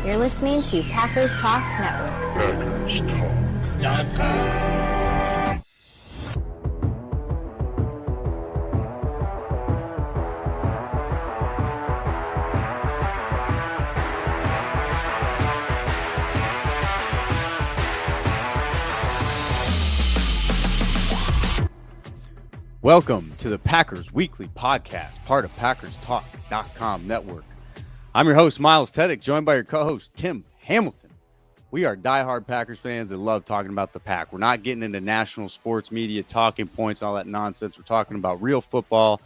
You're listening to Packers Talk Network. PackersTalk.com. Welcome to the Packers Weekly Podcast, part of PackersTalk.com network. I'm your host, Miles Teddick, joined by your co-host, Tim Hamilton. We are diehard Packers fans that love talking about the Pack. We're not getting into national sports media talking points, all that nonsense. We're talking about real football,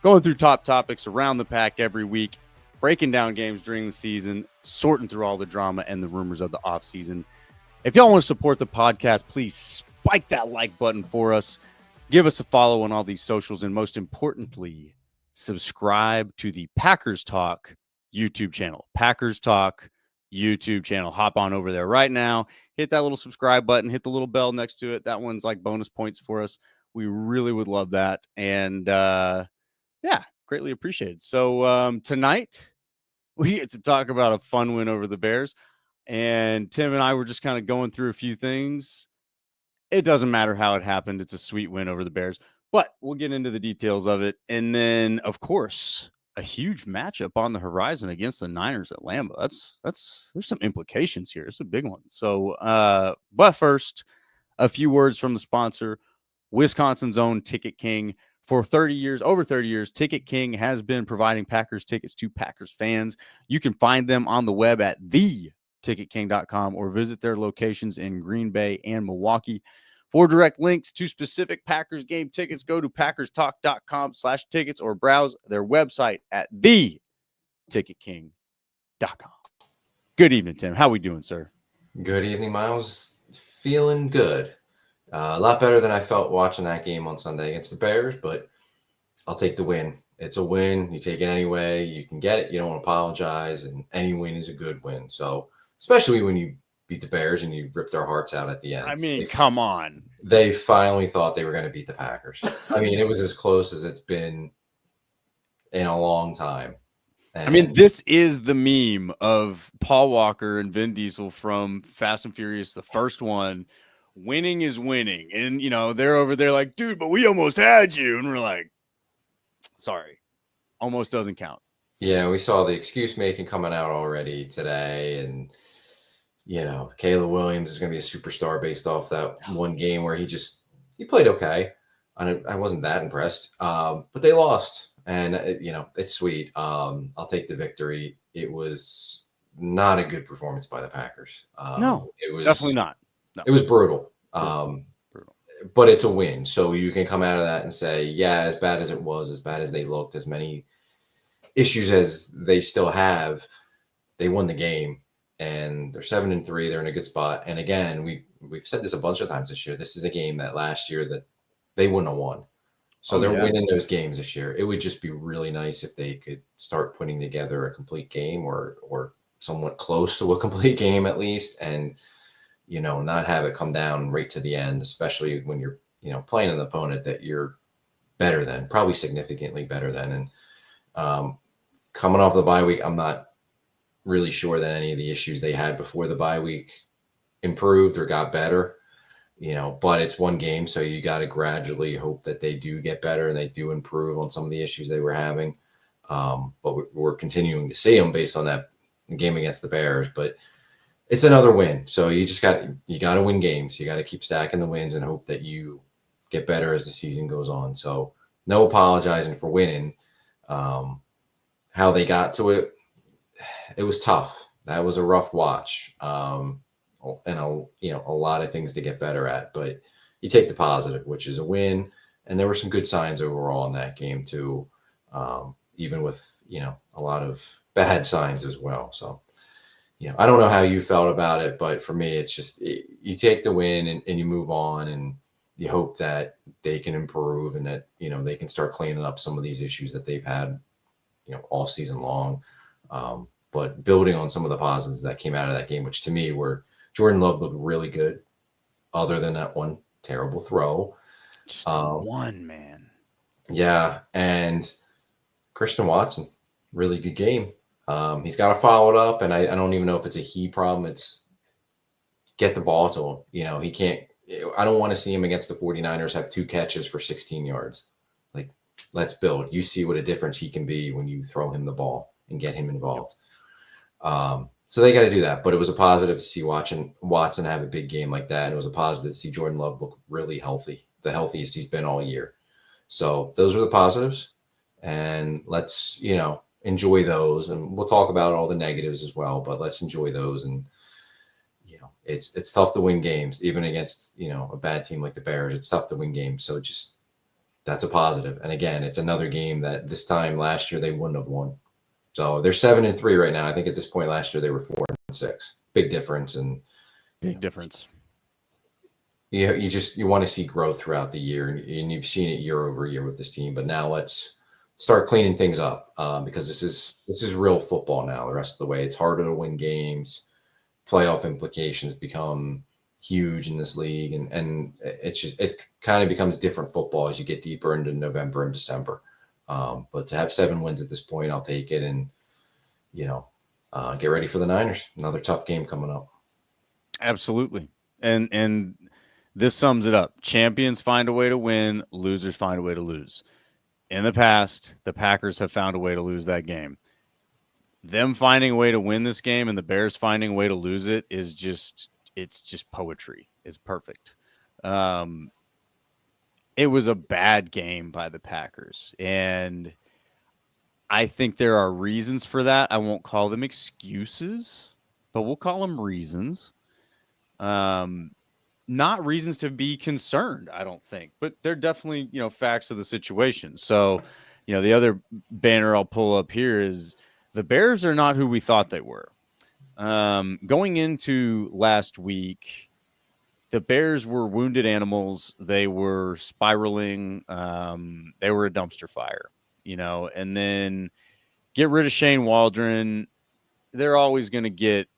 going through top topics around the Pack every week, breaking down games during the season, sorting through all the drama and the rumors of the offseason. If y'all want to support the podcast, please spike that like button for us. Give us a follow on all these socials, and most importantly, subscribe to the Packers Talk YouTube channel. Packers Talk YouTube channel. Hop on over there right now. Hit that little subscribe button. Hit the little bell next to it. That one's like bonus points for us. We really would love that. And greatly appreciated. So tonight, we get to talk about a fun win over the Bears. And Tim and I were just kind of going through a few things. It doesn't matter how it happened. It's a sweet win over the Bears, but we'll get into the details of it. And then, of course, a huge matchup on the horizon against the Niners at Lambeau. There's some implications here. It's a big one. So, but first, a few words from the sponsor, Wisconsin's own Ticket King. For 30 years, over 30 years, Ticket King has been providing Packers tickets to Packers fans. You can find them on the web at theticketking.com or visit their locations in Green Bay and Milwaukee. For direct links to specific Packers game tickets, go to packerstalk.com/tickets or browse their website at theticketking.com. Good evening, Tim. How we doing, sir? Good evening, Miles. Feeling good. A lot better than I felt watching that game on Sunday against the Bears, but I'll take the win. It's a win. You take it anyway. You can get it. You don't apologize, and any win is a good win. So, especially when you beat the Bears and you ripped their hearts out at the end. I mean, come on. They finally thought they were going to beat the Packers. I mean, it was as close as it's been in a long time. And I mean, this is the meme of Paul Walker and Vin Diesel from Fast and Furious, the first one. Winning is winning. And, you know, they're over there like, dude, but we almost had you. And we're like, sorry, almost doesn't count. Yeah, we saw the excuse making coming out already today. And, you know, Caleb Williams is going to be a superstar based off that one game where he played okay. I wasn't that impressed, but they lost. And, it's sweet. I'll take the victory. It was not a good performance by the Packers. No, it was definitely not. No. It was brutal. Brutal. But it's a win. So you can come out of that and say, yeah, as bad as it was, as bad as they looked, as many issues as they still have, they won the game. And they're 7-3. They're in a good spot. And again, we've said this a bunch of times this year. This is a game that last year that they wouldn't have won. So they're winning those games this year. It would just be really nice if they could start putting together a complete game or somewhat close to a complete game at least, and not have it come down right to the end, especially when you're playing an opponent that you're better than, probably significantly better than. And coming off the bye week, I'm not really sure that any of the issues they had before the bye week improved or got better, but it's one game. So you got to gradually hope that they do get better and they do improve on some of the issues they were having. But we're continuing to see them based on that game against the Bears, but it's another win. So you got to win games. You got to keep stacking the wins and hope that you get better as the season goes on. So no apologizing for winning. How they got to it, it was tough. That was a rough watch, and a lot of things to get better at. But you take the positive, which is a win, and there were some good signs overall in that game too, even with a lot of bad signs as well. So I don't know how you felt about it, but for me, it's just you take the win and you move on, and you hope that they can improve and that they can start cleaning up some of these issues that they've had all season long. But building on some of the positives that came out of that game, which to me were Jordan Love looked really good, other than that one terrible throw. Just one, man. Yeah, and Christian Watson, really good game. He's got to follow it up, and I don't even know if it's a he problem. It's get the ball to him. You know, he can't. I don't want to see him against the 49ers have 2 catches for 16 yards. Like, let's build. You see what a difference he can be when you throw him the ball and get him involved. So they got to do that. But it was a positive to see Watson have a big game like that. And it was a positive to see Jordan Love look really healthy, the healthiest he's been all year. So those are the positives. And let's, enjoy those. And we'll talk about all the negatives as well, but let's enjoy those. And, it's tough to win games, even against, a bad team like the Bears. It's tough to win games. So that's a positive. And again, it's another game that this time last year they wouldn't have won. So they're 7-3 right now. I think at this point last year they were 4-6. Big difference. And big difference. You want to see growth throughout the year, and you've seen it year over year with this team. But now let's start cleaning things up because this is real football now. The rest of the way, it's harder to win games. Playoff implications become huge in this league, and it kind of becomes different football as you get deeper into November and December. But to have 7 wins at this point, I'll take it, and get ready for the Niners. Another tough game coming up. Absolutely, and this sums it up. Champions find a way to win. Losers find a way to lose. In the past, the Packers have found a way to lose that game. Them finding a way to win this game and the Bears finding a way to lose it is just poetry. It's perfect. It was a bad game by the Packers, and I think there are reasons for that. I won't call them excuses, but we'll call them reasons. Not reasons to be concerned, I don't think, but they're definitely, facts of the situation. So, the other banner I'll pull up here is the Bears are not who we thought they were. Going into last week, the Bears were wounded animals. They were spiraling. They were a dumpster fire, and then get rid of Shane Waldron. They're always going to get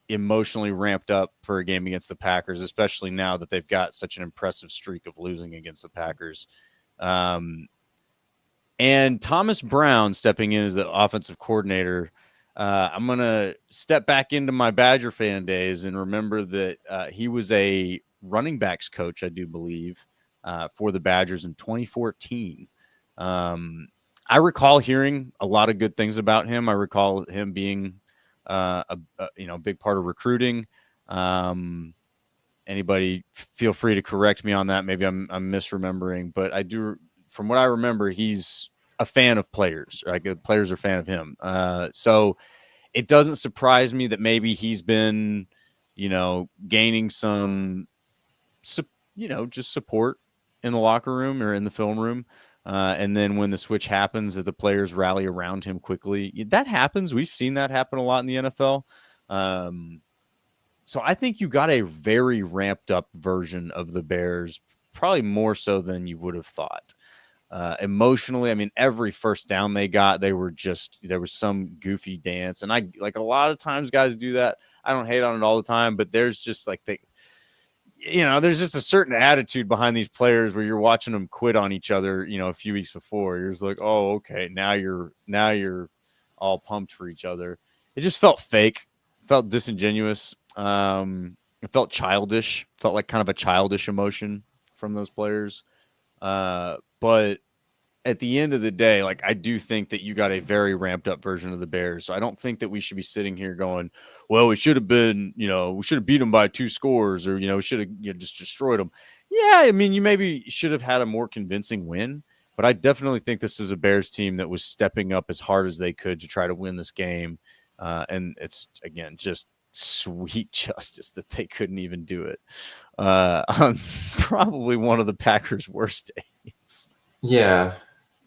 emotionally ramped up for a game against the Packers, especially now that they've got such an impressive streak of losing against the Packers. And Thomas Brown stepping in as the offensive coordinator. I'm going to step back into my Badger fan days and remember that he was a running backs coach, I do believe, for the Badgers in 2014. I recall hearing a lot of good things about him. I recall him being a big part of recruiting. Anybody feel free to correct me on that. Maybe I'm misremembering, but I do, from what I remember, he's a fan of players. Right? The players are a fan of him. So it doesn't surprise me that maybe he's been, gaining some, just support in the locker room or in the film room. And then when the switch happens, that the players rally around him quickly. That happens. We've seen that happen a lot in the NFL. So I think you got a very ramped up version of the Bears, probably more so than you would have thought. Emotionally, I mean, every first down they got, there was some goofy dance. And I, like, a lot of times guys do that. I don't hate on it all the time, but there's just like there's just a certain attitude behind these players where you're watching them quit on each other, a few weeks before. You're just like, oh, okay, now you're all pumped for each other. It just felt fake, felt disingenuous. It felt childish, felt like kind of a childish emotion from those players. But at the end of the day, like, I do think that you got a very ramped up version of the Bears. So I don't think that we should be sitting here going, well, we should have been, we should have beat them by 2 scores, or, we should have just destroyed them. Yeah. I mean, you maybe should have had a more convincing win, but I definitely think this was a Bears team that was stepping up as hard as they could to try to win this game. And it's, again, just sweet justice that they couldn't even do it on probably one of the Packers' worst days. Yeah.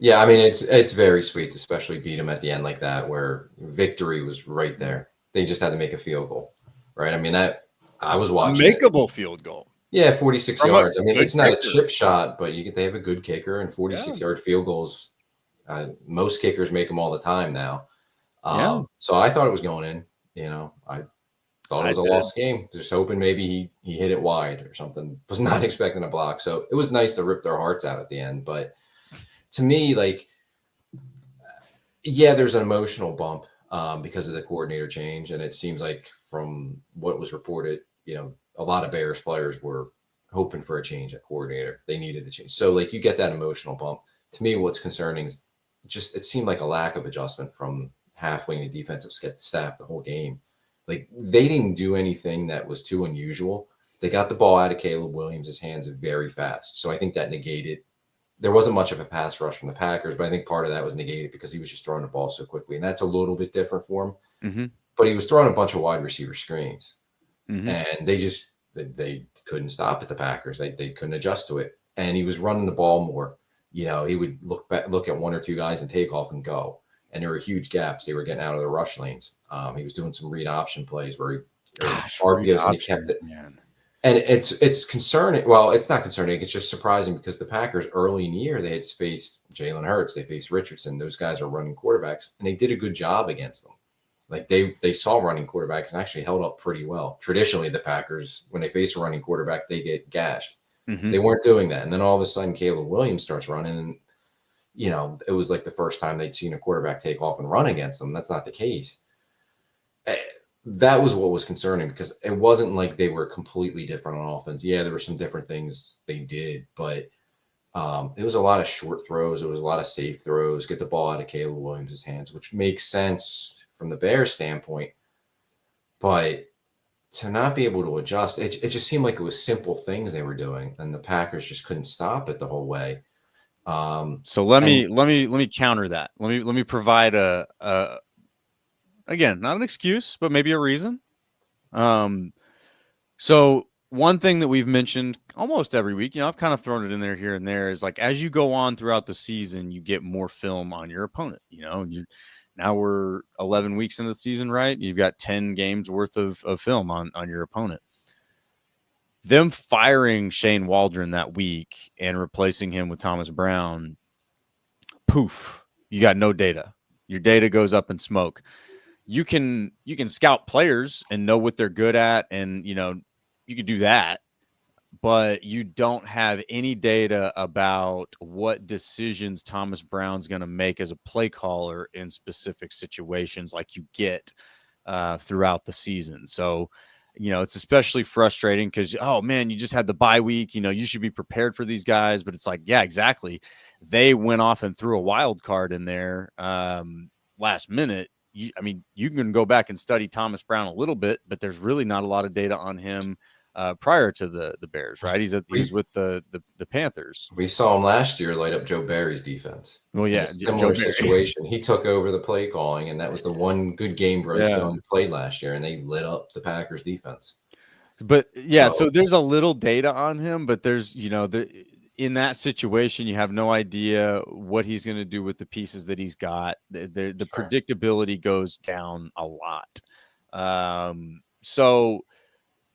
I mean, it's very sweet, especially beat them at the end like that, where victory was right there. They just had to make a field goal, right? I mean, I was watching makeable field goal. Yeah, 46 yards. I mean, it's not a chip shot, but they have a good kicker, and 46-yard field goals. Most kickers make them all the time now. So I thought it was going in. I thought it was a lost game. Just hoping maybe he hit it wide or something. Was not expecting a block. So it was nice to rip their hearts out at the end. But to me, there's an emotional bump. because of the coordinator change. And it seems like from what was reported, a lot of Bears players were hoping for a change at coordinator. They needed a change. So like you get that emotional bump. To me, what's concerning is just it seemed like a lack of adjustment from halfway the defensive staff the whole game. Like they didn't do anything that was too unusual. They got the ball out of Caleb Williams' hands very fast. So I think that negated. There wasn't much of a pass rush from the Packers, but I think part of that was negated because he was just throwing the ball so quickly. And that's a little bit different for him. Mm-hmm. But he was throwing a bunch of wide receiver screens. Mm-hmm. And they couldn't stop at the Packers. They couldn't adjust to it. And he was running the ball more. He would look at one or two guys and take off and go. And there were huge gaps. They were getting out of the rush lanes. He was doing some read option plays where RPOs and he kept it. Man. And it's concerning. Well, it's not concerning. It's just surprising because the Packers early in the year, they had faced Jalen Hurts. They faced Richardson. Those guys are running quarterbacks, and they did a good job against them. Like they saw running quarterbacks and actually held up pretty well. Traditionally, the Packers, when they face a running quarterback, they get gashed. Mm-hmm. They weren't doing that. And then all of a sudden, Caleb Williams starts running, and it was like the first time they'd seen a quarterback take off and run against them. That's not the case. That was what was concerning because it wasn't like they were completely different on offense. Yeah, there were some different things they did, but it was a lot of short throws. It was a lot of safe throws, get the ball out of Caleb Williams' hands, which makes sense from the Bears standpoint. But to not be able to adjust, it just seemed like it was simple things they were doing, and the Packers just couldn't stop it the whole way. So let me counter that. Let me provide a again, not an excuse, but maybe a reason. So one thing that we've mentioned almost every week, I've kind of thrown it in there here and there, is like as you go on throughout the season, you get more film on your opponent. Now we're 11 weeks into the season, right? You've got 10 games worth of film on your opponent. Them firing Shane Waldron that week and replacing him with Thomas Brown, poof, you got no data. Your data goes up in smoke. You can scout players and know what they're good at, and you can do that, but you don't have any data about what decisions Thomas Brown's going to make as a play caller in specific situations like you get throughout the season. So, it's especially frustrating because, oh man, you just had the bye week, you should be prepared for these guys, but it's like, yeah, exactly. They went off and threw a wild card in there last minute. You can go back and study Thomas Brown a little bit, but there's really not a lot of data on him prior to the Bears, right? He's with the Panthers. We saw him last year light up Joe Barry's defense. Well, yeah, similar situation. He took over the play calling, and that was the one good game Bryce Young played last year, and they lit up the Packers defense. But so there's a little data on him, but there's in that situation, you have no idea what he's going to do with the pieces that he's got. The predictability goes down a lot. So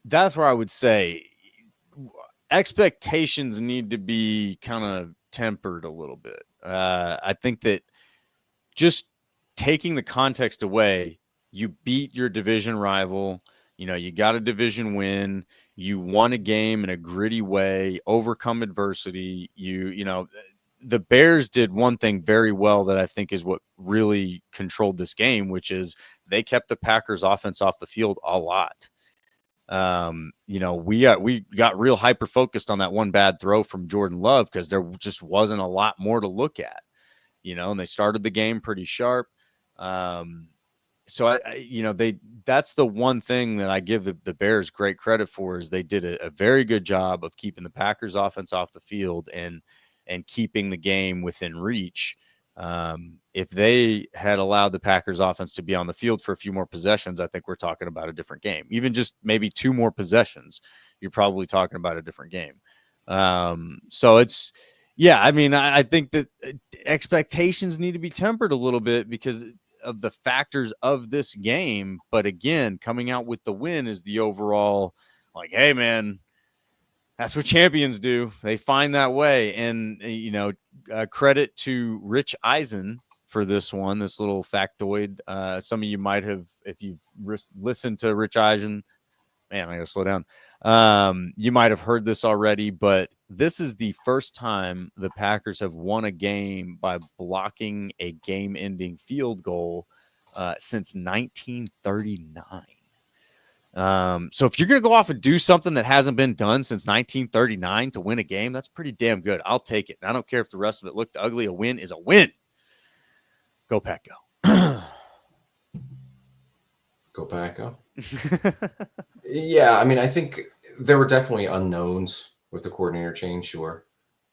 that's where I would say expectations need to be kind of tempered a little bit. I think that just taking the context away, you beat your division rival. You got a division win. You won a game in a gritty way, overcome adversity. The Bears did one thing very well that I think is what really controlled this game, which is they kept the Packers offense off the field a lot. We got real hyper focused on that one bad throw from Jordan Love because there just wasn't a lot more to look at, and they started the game pretty sharp. So that's the one thing that I give the Bears great credit for is they did a very good job of keeping the Packers offense off the field and keeping the game within reach. If they had allowed the Packers offense to be on the field for a few more possessions, I think we're talking about a different game. Even just maybe 2 more possessions, you're probably talking about a different game. So it's, I think that expectations need to be tempered a little bit because of the factors of this game. But again, coming out with the win is the overall like, hey man, that's what champions do. They find that way. And, credit to Rich Eisen for this little factoid. Some of you might have, if you've listened to Rich Eisen, man, I gotta slow down. You might have heard this already, but this is the first time the Packers have won a game by blocking a game-ending field goal since 1939. So if you're going to go off and do something that hasn't been done since 1939 to win a game, that's pretty damn good. I'll take it. And I don't care if the rest of it looked ugly. A win is a win. Go Pack, go. Go Pack, go. Yeah, I mean, I think there were definitely unknowns with the coordinator change, sure.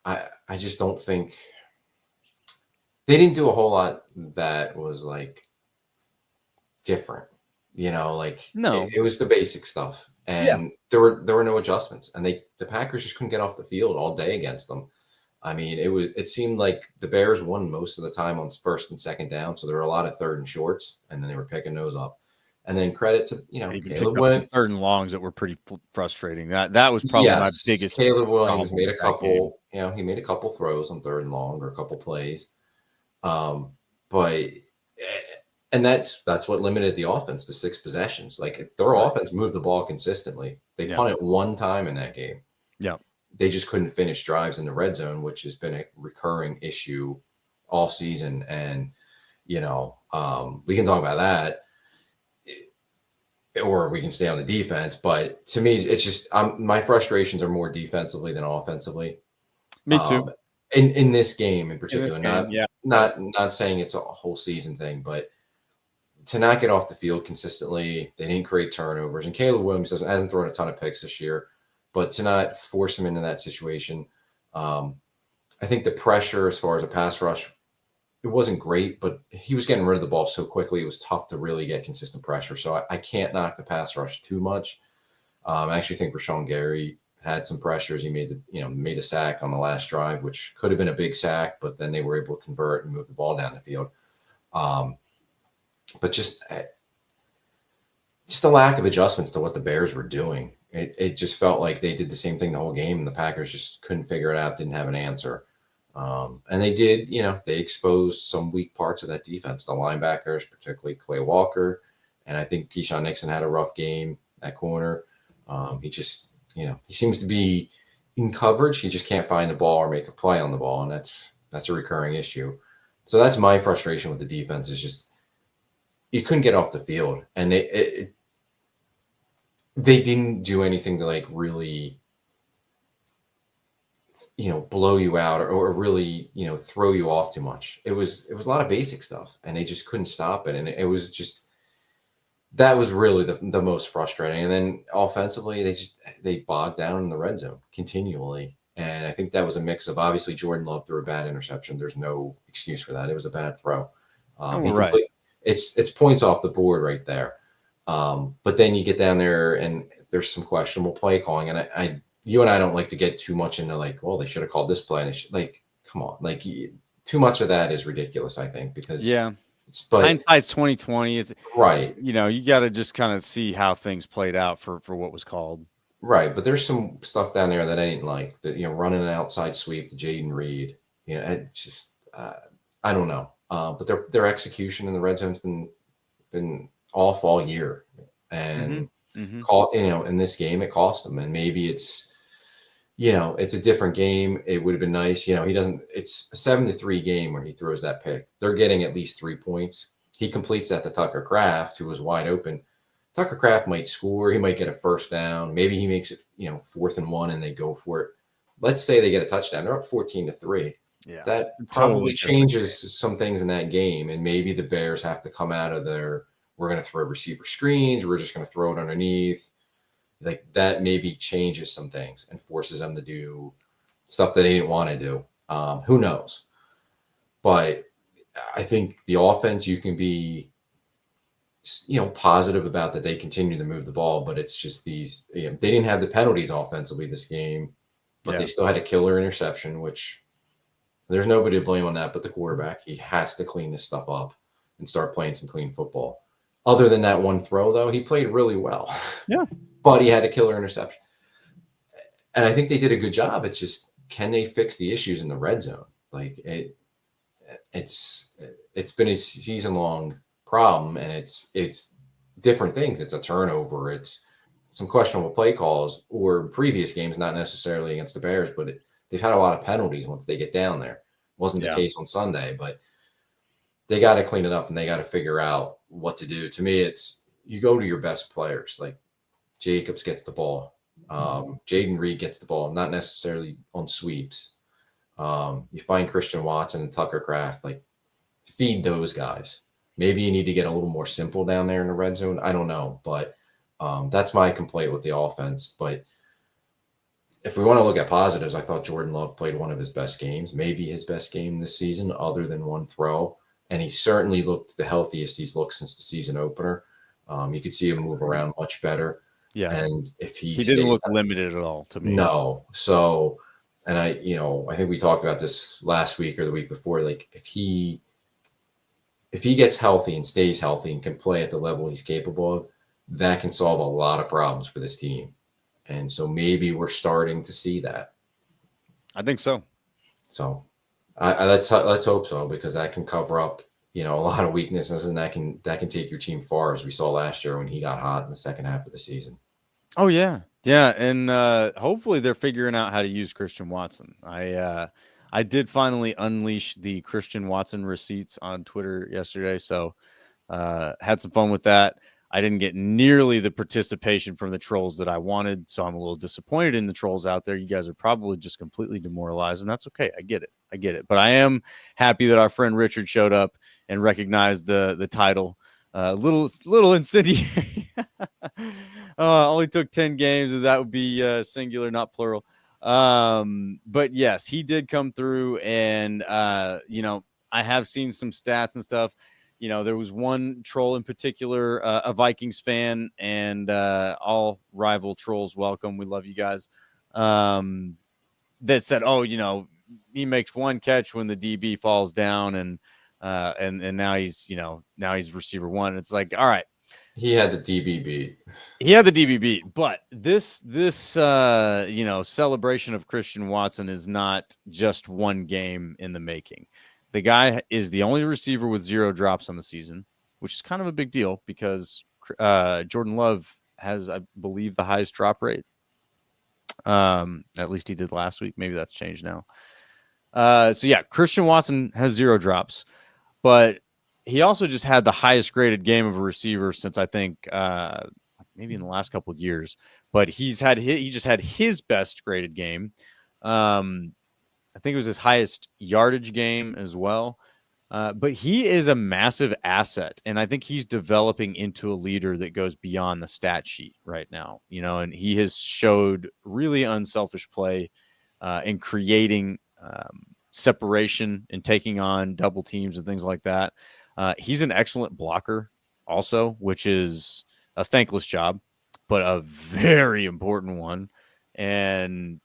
I just don't think they didn't do a whole lot that was like different. No. It was the basic stuff, and there were no adjustments, and the Packers just couldn't get off the field all day against them. I mean, it seemed like the Bears won most of the time on first and second down, so there were a lot of third and shorts, and then they were picking those up. And then credit to Caleb Williams, third and longs that were pretty frustrating. That was probably my biggest. Caleb Williams made a couple. He made a couple throws on third and long or a couple plays, but. And that's what limited the offense to 6 possessions. Like their offense moved the ball consistently. They punted one time in that game. Yeah. They just couldn't finish drives in the red zone, which has been a recurring issue all season. And, we can talk about that or we can stay on the defense. But to me, it's just my frustrations are more defensively than offensively. Me too. In this game in particular, not saying it's a whole season thing, but to not get off the field consistently, they didn't create turnovers. And Caleb Williams hasn't thrown a ton of picks this year, but to not force him into that situation, I think the pressure as far as a pass rush, it wasn't great, but he was getting rid of the ball so quickly. It was tough to really get consistent pressure. So I can't knock the pass rush too much. I actually think Rashawn Gary had some pressures. He made a sack on the last drive, which could have been a big sack, but then they were able to convert and move the ball down the field. But just a lack of adjustments to what the Bears were doing. It just felt like they did the same thing the whole game, and the Packers just couldn't figure it out, didn't have an answer. And they did, they exposed some weak parts of that defense, the linebackers, particularly Clay Walker. And I think Keyshawn Nixon had a rough game at corner. He just, he seems to be in coverage. He just can't find the ball or make a play on the ball, and that's a recurring issue. So that's my frustration with the defense is just, you couldn't get off the field, and they didn't do anything to like really, blow you out or really, throw you off too much. It was a lot of basic stuff, and they just couldn't stop it. And it was just, that was really the most frustrating. And then offensively, they bogged down in the red zone continually. And I think that was a mix of, obviously Jordan Love threw a bad interception. There's no excuse for that. It was a bad throw. It's points off the board right there. But then you get down there and there's some questionable play calling. And you and I don't like to get too much into like, well, they should have called this play. And come on, too much of that is ridiculous, I think, because hindsight's 2020. It's right. You got to just kind of see how things played out for what was called. Right. But there's some stuff down there that I didn't like, that, running an outside sweep to Jaden Reed, it's just, I don't know. But their execution in the red zone's been off all year, and in this game it cost them. And maybe it's a different game. It would have been nice. It's a 7-3 game where he throws that pick. They're getting at least 3 points. He completes that to Tucker Kraft, who was wide open. Tucker Kraft might score. He might get a first down. Maybe he makes it 4th and 1 and they go for it. Let's say they get a touchdown. They're up 14-3. Yeah, that probably changes some things in that game, and maybe the Bears have to come out of their, we're going to throw receiver screens, we're just going to throw it underneath. Like that maybe changes some things and forces them to do stuff that they didn't want to do. Who knows? But I think the offense, you can be, positive about that they continue to move the ball, but it's just these, they didn't have the penalties offensively this game, but they still had a killer interception, which there's nobody to blame on that but the quarterback. He has to clean this stuff up and start playing some clean football. Other than that one throw, though, he played really well. Yeah. But he had a killer interception. And I think they did a good job. It's just, can they fix the issues in the red zone? Like it's been a season-long problem, and it's different things. It's a turnover. It's some questionable play calls, or previous games, not necessarily against the Bears, but they've had a lot of penalties once they get down there. Wasn't the case on Sunday, but they got to clean it up and they got to figure out what to do. To me, it's you go to your best players. Like Jacobs gets the ball. Jaden Reed gets the ball, not necessarily on sweeps. You find Christian Watson and Tucker Kraft, like feed those guys. Maybe you need to get a little more simple down there in the red zone. I don't know, but that's my complaint with the offense. But if we want to look at positives, I thought Jordan Love played one of his best games, maybe his best game this season, other than one throw. And he certainly looked the healthiest he's looked since the season opener. You could see him move around much better. Yeah. And if he didn't look limited at all to me. No. So, and I think we talked about this last week or the week before. Like if he gets healthy and stays healthy and can play at the level he's capable of, that can solve a lot of problems for this team. And so maybe we're starting to see that. I think so. So let's hope so, because that can cover up, a lot of weaknesses, and that can take your team far, as we saw last year when he got hot in the second half of the season. Oh yeah. Yeah. And hopefully they're figuring out how to use Christian Watson. I did finally unleash the Christian Watson receipts on Twitter yesterday. So had some fun with that. I didn't get nearly the participation from the trolls that I wanted, so I'm a little disappointed in the trolls out there. You guys are probably just completely demoralized, and that's okay. I get it. But I am happy that our friend Richard showed up and recognized the title. Little incendiary. Only took 10 games, and that would be singular, not plural. But yes, he did come through, and I have seen some stats and stuff. There was one troll in particular, a Vikings fan, and all rival trolls welcome. We love you guys. That said, he makes one catch when the DB falls down, and now he's receiver one. It's like, all right. He had the DB beat. But this celebration of Christian Watson is not just one game in the making. The guy is the only receiver with 0 drops on the season, which is kind of a big deal because Jordan Love has, I believe, the highest drop rate. At least he did last week. Maybe that's changed now. So yeah, Christian Watson has 0 drops, but he also just had the highest graded game of a receiver since I think maybe in the last couple of years. But he just had his best graded game. I think it was his highest yardage game as well. But he is a massive asset, and I think he's developing into a leader that goes beyond the stat sheet right now. And he has showed really unselfish play in creating separation and taking on double teams and things like that. He's an excellent blocker also, which is a thankless job, but a very important one. And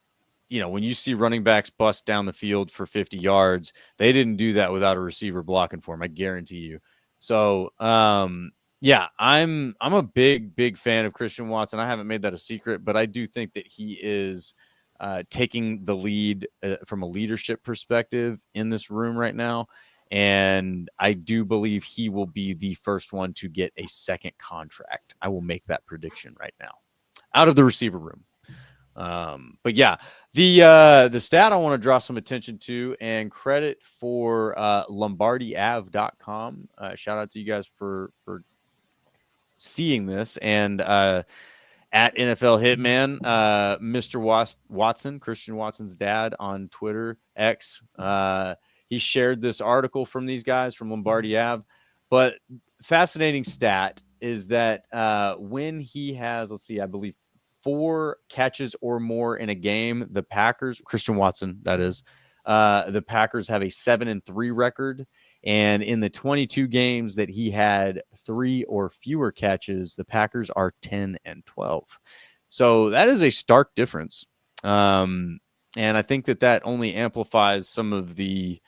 when you see running backs bust down the field for 50 yards, they didn't do that without a receiver blocking for him. I guarantee you. So, yeah, I'm a big fan of Christian Watson. I haven't made that a secret, but I do think that he is taking the lead from a leadership perspective in this room right now. And I do believe he will be the first one to get a second contract. I will make that prediction right now out of the receiver room. But yeah, the stat I want to draw some attention to and credit for LombardiAv.com. Shout out to you guys for seeing this, and at NFL Hitman, Mr. Watson, Christian Watson's dad on Twitter X, he shared this article from these guys from Lombardi Av. But fascinating stat is that when he has, I believe 4 catches or more in a game, the Packers, Christian Watson, that is, the Packers have a 7-3 record. And in the 22 games that he had 3 or fewer catches, the Packers are 10-12. So that is a stark difference. And I think that only amplifies some of the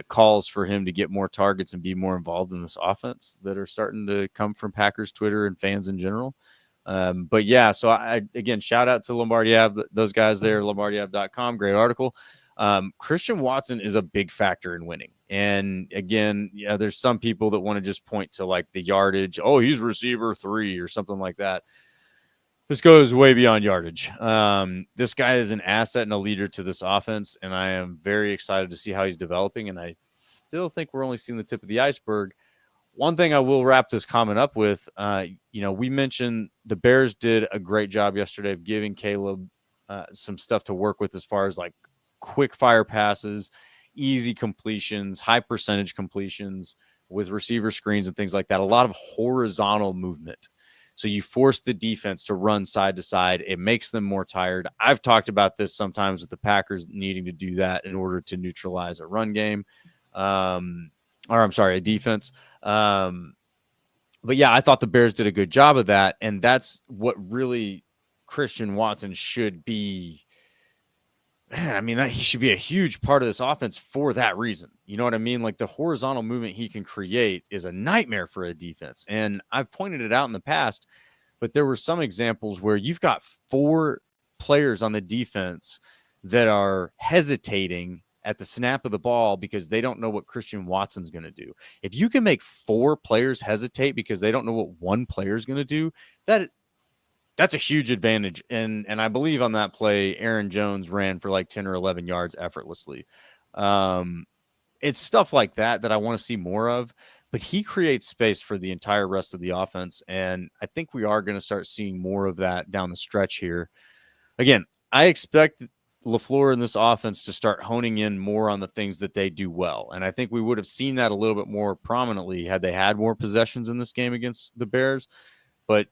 calls for him to get more targets and be more involved in this offense that are starting to come from Packers Twitter and fans in general. But yeah, so I again, shout out to Lombardi Av, those guys there, LombardiAv.com, great article. Christian Watson is a big factor in winning. And again, there's some people that want to just point to like the yardage. Oh, he's receiver 3 or something like that. This goes way beyond yardage. This guy is an asset and a leader to this offense, and I am very excited to see how he's developing. And I still think we're only seeing the tip of the iceberg. One thing I will wrap this comment up with, we mentioned the Bears did a great job yesterday of giving Caleb some stuff to work with as far as like quick fire passes, easy completions, high percentage completions with receiver screens and things like that. A lot of horizontal movement. So you force the defense to run side to side. It makes them more tired. I've talked about this sometimes with the Packers needing to do that in order to neutralize a run game. A defense. But yeah, I thought the Bears did a good job of that. And that's what really Christian Watson should be. Man, I mean, he should be a huge part of this offense for that reason. You know what I mean? Like the horizontal movement he can create is a nightmare for a defense. And I've pointed it out in the past, but there were some examples where you've got 4 players on the defense that are hesitating at the snap of the ball because they don't know what Christian Watson's going to do. If you can make 4 players hesitate because they don't know what one player is going to do, that's a huge advantage. And I believe on that play, Aaron Jones ran for like 10 or 11 yards effortlessly. It's stuff like that I want to see more of, but he creates space for the entire rest of the offense. And I think we are going to start seeing more of that down the stretch here. Again, I expect LaFleur in this offense to start honing in more on the things that they do well. And I think we would have seen that a little bit more prominently had they had more possessions in this game against the Bears. But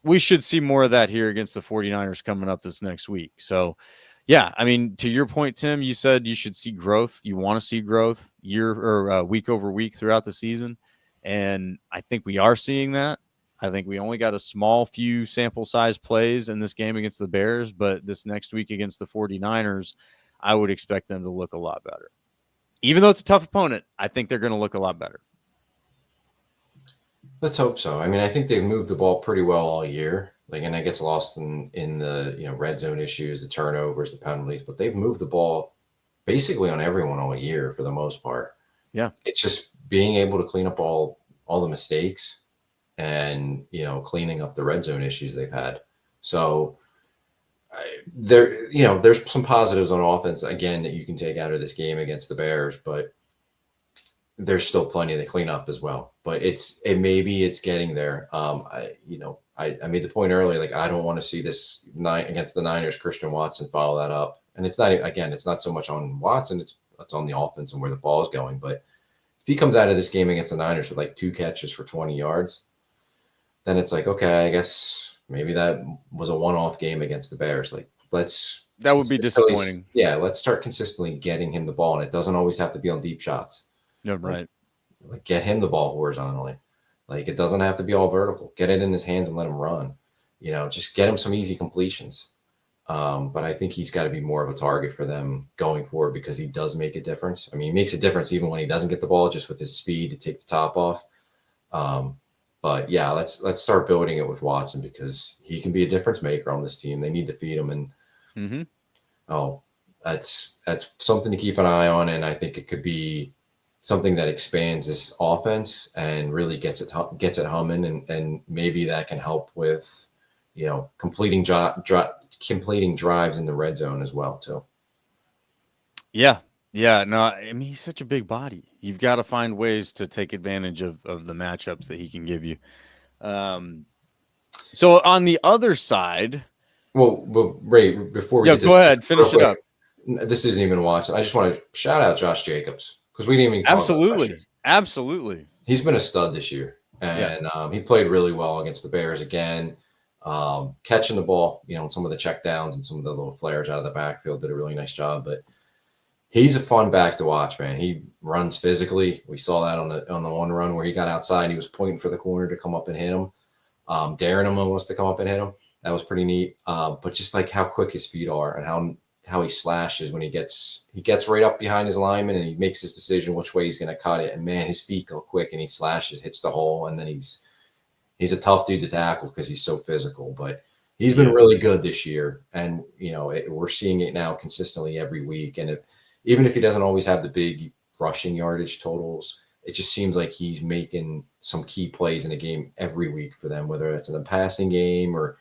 we should see more of that here against the 49ers coming up this next week. So, yeah, I mean, to your point, Tim, you said you should see growth. You want to see growth week over week throughout the season. And I think we are seeing that. I think we only got a small few sample size plays in this game against the Bears, but this next week against the 49ers, I would expect them to look a lot better. Even though it's a tough opponent, I think they're going to look a lot better. Let's hope so. I mean, I think they've moved the ball pretty well all year. And that gets lost in the red zone issues, the turnovers, the penalties, but they've moved the ball basically on everyone all year for the most part. Yeah. It's just being able to clean up all the mistakes and, cleaning up the red zone issues they've had. So there's some positives on offense, again, that you can take out of this game against the Bears, but there's still plenty to clean up as well. But maybe it's getting there. I made the point earlier, like I don't want to see this against the Niners, Christian Watson follow that up. And it's not so much on Watson, it's on the offense and where the ball is going. But if he comes out of this game against the Niners with like 2 catches for 20 yards, then it's like, okay, I guess maybe that was a one-off game against the Bears. Like that would be disappointing. Yeah, let's start consistently getting him the ball, and it doesn't always have to be on deep shots. Yeah, right. Like get him the ball horizontally. Like it doesn't have to be all vertical. Get it in his hands and let him run. Just get him some easy completions. But I think he's got to be more of a target for them going forward because he does make a difference. I mean, he makes a difference even when he doesn't get the ball, just with his speed to take the top off. But yeah, let's start building it with Watson because he can be a difference maker on this team. They need to feed him, and that's something to keep an eye on. And I think it could be something that expands this offense and really gets it humming, and maybe that can help with completing drives in the red zone as well too. Yeah. No, I mean, he's such a big body. You've got to find ways to take advantage of the matchups that he can give you. So on the other side, Ray, before we go ahead, finish it up. This isn't even Watson. I just want to shout out Josh Jacobs because we didn't even talk about Josh. Absolutely. He's been a stud this year, and he played really well against the Bears again. Catching the ball, some of the check downs and some of the little flares out of the backfield, did a really nice job. But he's a fun back to watch, man. He runs physically. We saw that on the one run where he got outside. He was pointing for the corner to come up and hit him, daring him almost to come up and hit him. That was pretty neat. But just like how quick his feet are and how he slashes when he gets right up behind his lineman and he makes his decision which way he's going to cut it. And man, his feet go quick and he slashes, hits the hole, and then he's a tough dude to tackle because he's so physical. But he's been really good this year, and we're seeing it now consistently every week. And even if he doesn't always have the big rushing yardage totals, it just seems like he's making some key plays in a game every week for them, whether it's in the passing game or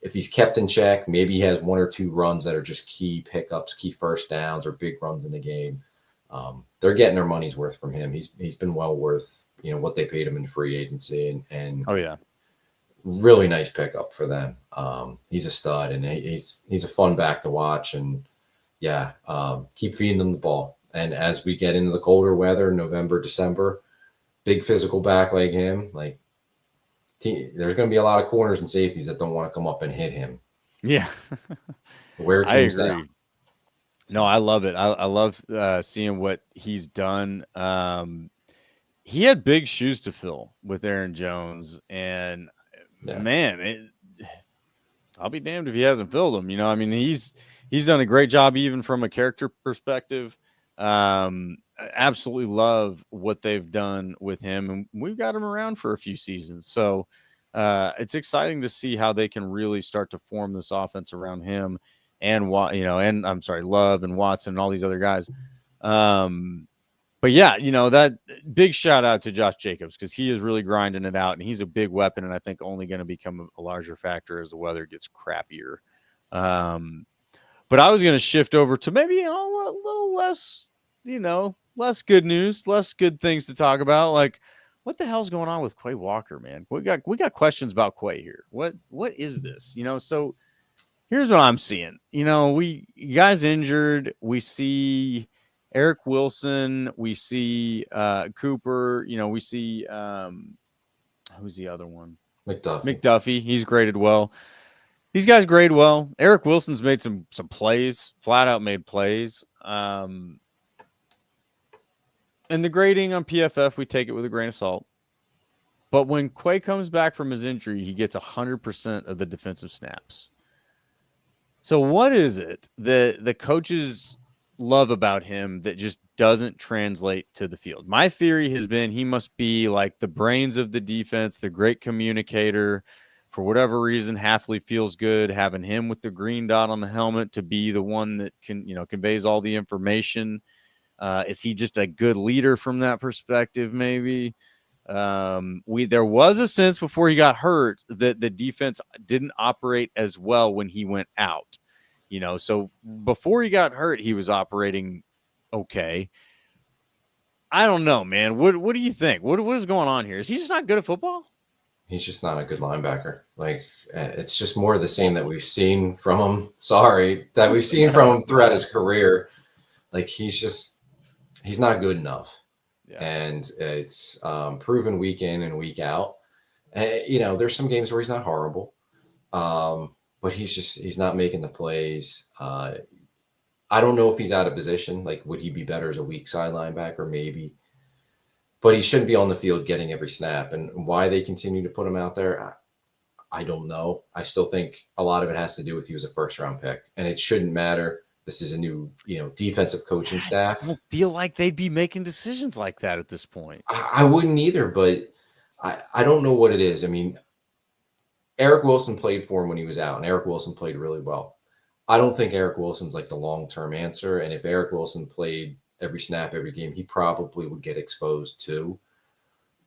if he's kept in check, maybe he has 1 or 2 runs that are just key pickups, key first downs, or big runs in the game. They're getting their money's worth from him. He's been well worth what they paid him in free agency, and Oh yeah, really nice pickup for them. He's a stud, and he's a fun back to watch. And yeah, keep feeding them the ball. And as we get into the colder weather, November, December, big physical back like him, there's going to be a lot of corners and safeties that don't want to come up and hit him. yeah. Wear I teams agree. down. No, I love it. I love seeing what he's done. He had big shoes to fill with Aaron Jones, and man, I'll be damned if he hasn't filled them. I mean, he's done a great job, even from a character perspective. Absolutely love what they've done with him, and we've got him around for a few seasons. So it's exciting to see how they can really start to form this offense around him, and Love and Watson and all these other guys. But yeah, that big shout out to Josh Jacobs, because he is really grinding it out, and he's a big weapon, and I think only going to become a larger factor as the weather gets crappier. But I was going to shift over to maybe a little less, less good news, less good things to talk about. Like, what the hell's going on with Quay Walker, man? We got questions about Quay here. What is this? So here's what I'm seeing. We guys injured. We see Eric Wilson. We see Cooper. We see who's the other one? McDuffie. He's graded well. These guys grade well. Eric Wilson's made some plays, flat out made plays. And the grading on PFF, we take it with a grain of salt. But when Quay comes back from his injury, he gets 100% of the defensive snaps. So what is it that the coaches love about him that just doesn't translate to the field? My theory has been he must be like the brains of the defense, the great communicator. For whatever reason, Hafley feels good having him with the green dot on the helmet to be the one that conveys all the information. Is he just a good leader from that perspective? Maybe. There was a sense before he got hurt that the defense didn't operate as well when he went out. So before he got hurt, he was operating okay. I don't know, man. What do you think? What is going on here? Is he just not good at football? He's just not a good linebacker. It's just more of the same that we've seen from him. That we've seen from him throughout his career. He's not good enough. Yeah. And it's proven week in and week out. There's some games where he's not horrible, but he's not making the plays. I don't know if he's out of position. Would he be better as a weak side linebacker? Maybe. But he shouldn't be on the field getting every snap. And why they continue to put him out there, I don't know. I still think a lot of it has to do with he was a first-round pick. And it shouldn't matter. This is a new, defensive coaching staff. I don't feel like they'd be making decisions like that at this point. I wouldn't either, but I don't know what it is. I mean, Eric Wilson played for him when he was out, and Eric Wilson played really well. I don't think Eric Wilson's the long-term answer. And if Eric Wilson played every snap, every game, he probably would get exposed too.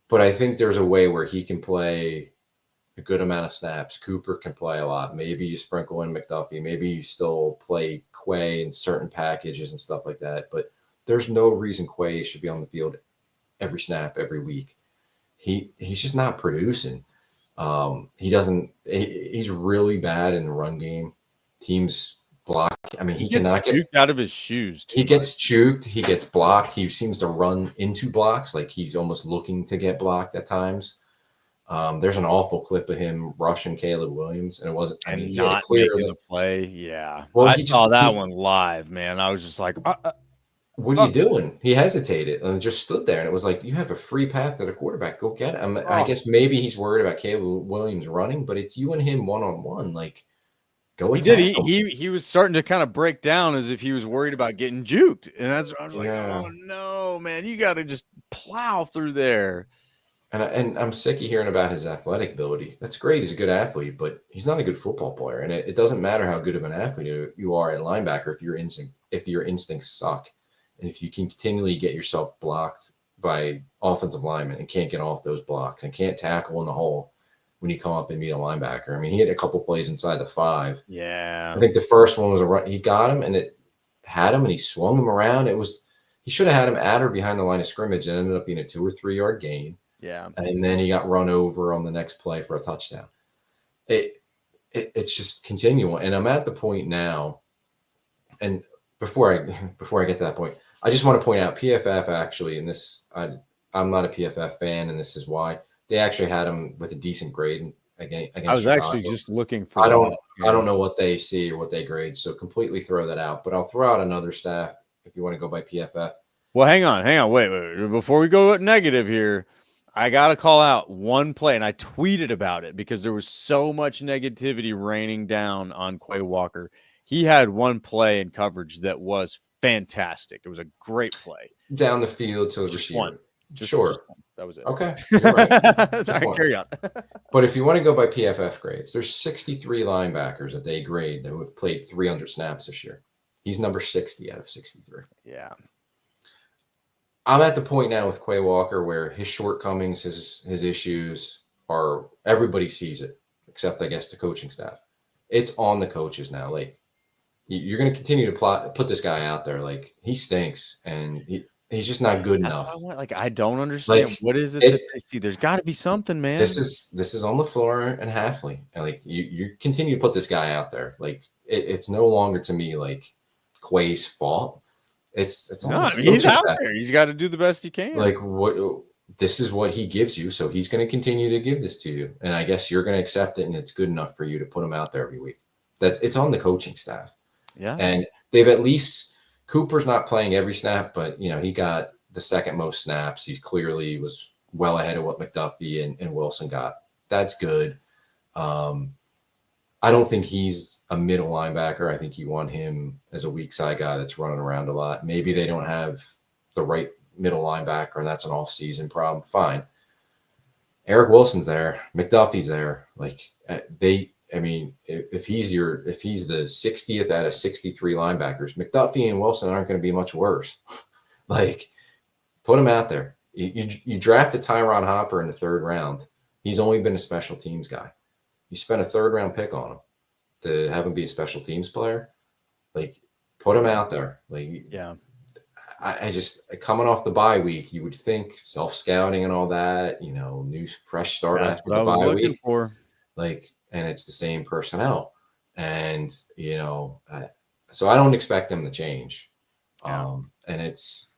But I think there's a way where he can play a good amount of snaps. Cooper can play a lot. Maybe you sprinkle in McDuffie. Maybe you still play Quay in certain packages and stuff like that. But there's no reason Quay should be on the field every snap, every week. He's just not producing. He's really bad in the run game. Teams block. I mean, he cannot get juked out of his shoes. He gets juked. He gets blocked. He seems to run into blocks. He's almost looking to get blocked at times. There's an awful clip of him rushing Caleb Williams, and it wasn't. I mean, he not making the play. Yeah, well, I saw that one live, man. I was just like, "What are you doing?" He hesitated and just stood there, and it was like, "You have a free path to the quarterback. Go get him." I guess maybe he's worried about Caleb Williams running, but it's you and him one-on-one. Go he did. He was starting to kind of break down as if he was worried about getting juked, and that's I was like, "Oh no, man! You got to just plow through there." And I'm sick of hearing about his athletic ability. That's great. He's a good athlete, but he's not a good football player. And it doesn't matter how good of an athlete you are at linebacker if your instincts suck, and if you can continually get yourself blocked by offensive linemen and can't get off those blocks and can't tackle in the hole when you come up and meet a linebacker. I mean, he had a couple plays inside the 5. Yeah. I think the first one was a run. He got him and it had him and he swung him around. He should have had him at or behind the line of scrimmage, and ended up being a 2 or 3 yard gain. Yeah. And then he got run over on the next play for a touchdown. It's just continual. And I'm at the point now, and before I get to that point, I just want to point out PFF actually, and this I'm not a PFF fan, and this is why they actually had him with a decent grade against I was Chicago. actually just looking for. I don't know what they see or what they grade, so completely throw that out. But I'll throw out another staff if you want to go by PFF. Well, hang on, wait. Before we go negative here, I gotta call out one play, and I tweeted about it because there was so much negativity raining down on Quay Walker. He had one play in coverage that was fantastic. It was a great play Down the field to the Just receiver. one. Sure. Just one. That was it. Okay. You're right. All right, carry on. But if you want to go by PFF grades, there's 63 linebackers that they grade that have played 300 snaps this year. He's number 60 out of 63. Yeah. I'm at the point now with Quay Walker where his shortcomings, his issues are everybody sees it, except I guess the coaching staff. It's on the coaches now. Like you're going to continue to put this guy out there. Like he stinks, and he's just not good enough. I don't understand. Like, what is it that they see? There's got to be something, man. This is on LaFleur and Hafley. And like you continue to put this guy out there. Like it's no longer to me like Quay's fault. It's he's out there. He's got to do the best he can. Like this is what he gives you, so he's going to continue to give this to you, and I guess you're going to accept it, and it's good enough for you to put him out there every week. That it's on the coaching staff. Yeah, and they've at least Cooper's not playing every snap, but he got the second most snaps. He clearly was well ahead of what McDuffie and Wilson got. That's good. I don't think he's a middle linebacker. I think you want him as a weak side guy that's running around a lot. Maybe they don't have the right middle linebacker, and that's an off-season problem. Fine. Eric Wilson's there. McDuffie's there. Like if he's the 60th out of 63 linebackers, McDuffie and Wilson aren't going to be much worse. Like, put him out there. You drafted Tyron Hopper in the 3rd round. He's only been a special teams guy. You spent a 3rd round pick on him to have him be a special teams player. Like, put him out there. Like, yeah. I just coming off the bye week, you would think self-scouting and all that, new fresh start after the bye week. Like, and it's the same personnel. And, so I don't expect them to change. Yeah. And it's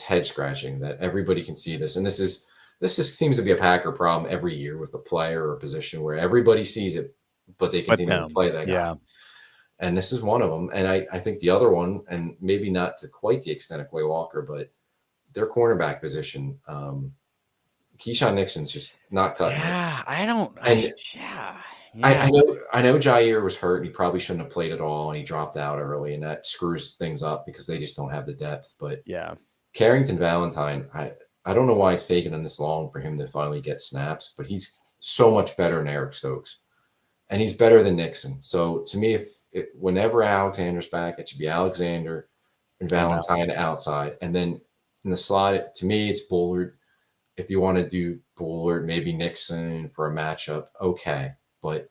head scratching that everybody can see this. And this seems to be a Packer problem every year with a player or a position where everybody sees it, but they continue to play that guy. Yeah. And this is one of them. And I think the other one, and maybe not to quite the extent of Quay Walker, but their cornerback position, Keyshawn Nixon's just not cutting it. I know Jair was hurt. And he probably shouldn't have played at all, and he dropped out early, and that screws things up because they just don't have the depth. But yeah, Carrington Valentine, I don't know why it's taken him this long for him to finally get snaps, but he's so much better than Eric Stokes, and he's better than Nixon. So to me, whenever Alexander's back, it should be Alexander and Valentine outside, and then in the slot, to me, it's Bullard. If you want to do Bullard, maybe Nixon for a matchup, okay. But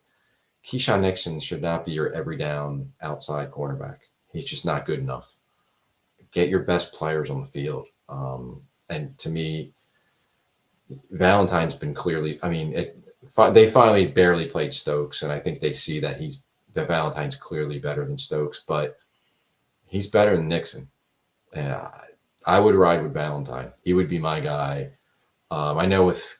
Keyshawn Nixon should not be your every down outside cornerback. He's just not good enough. Get your best players on the field. And to me, Valentine's been clearly, they finally barely played Stokes, and I think they see that Valentine's clearly better than Stokes, but he's better than Nixon. I would ride with Valentine. He would be my guy. I know with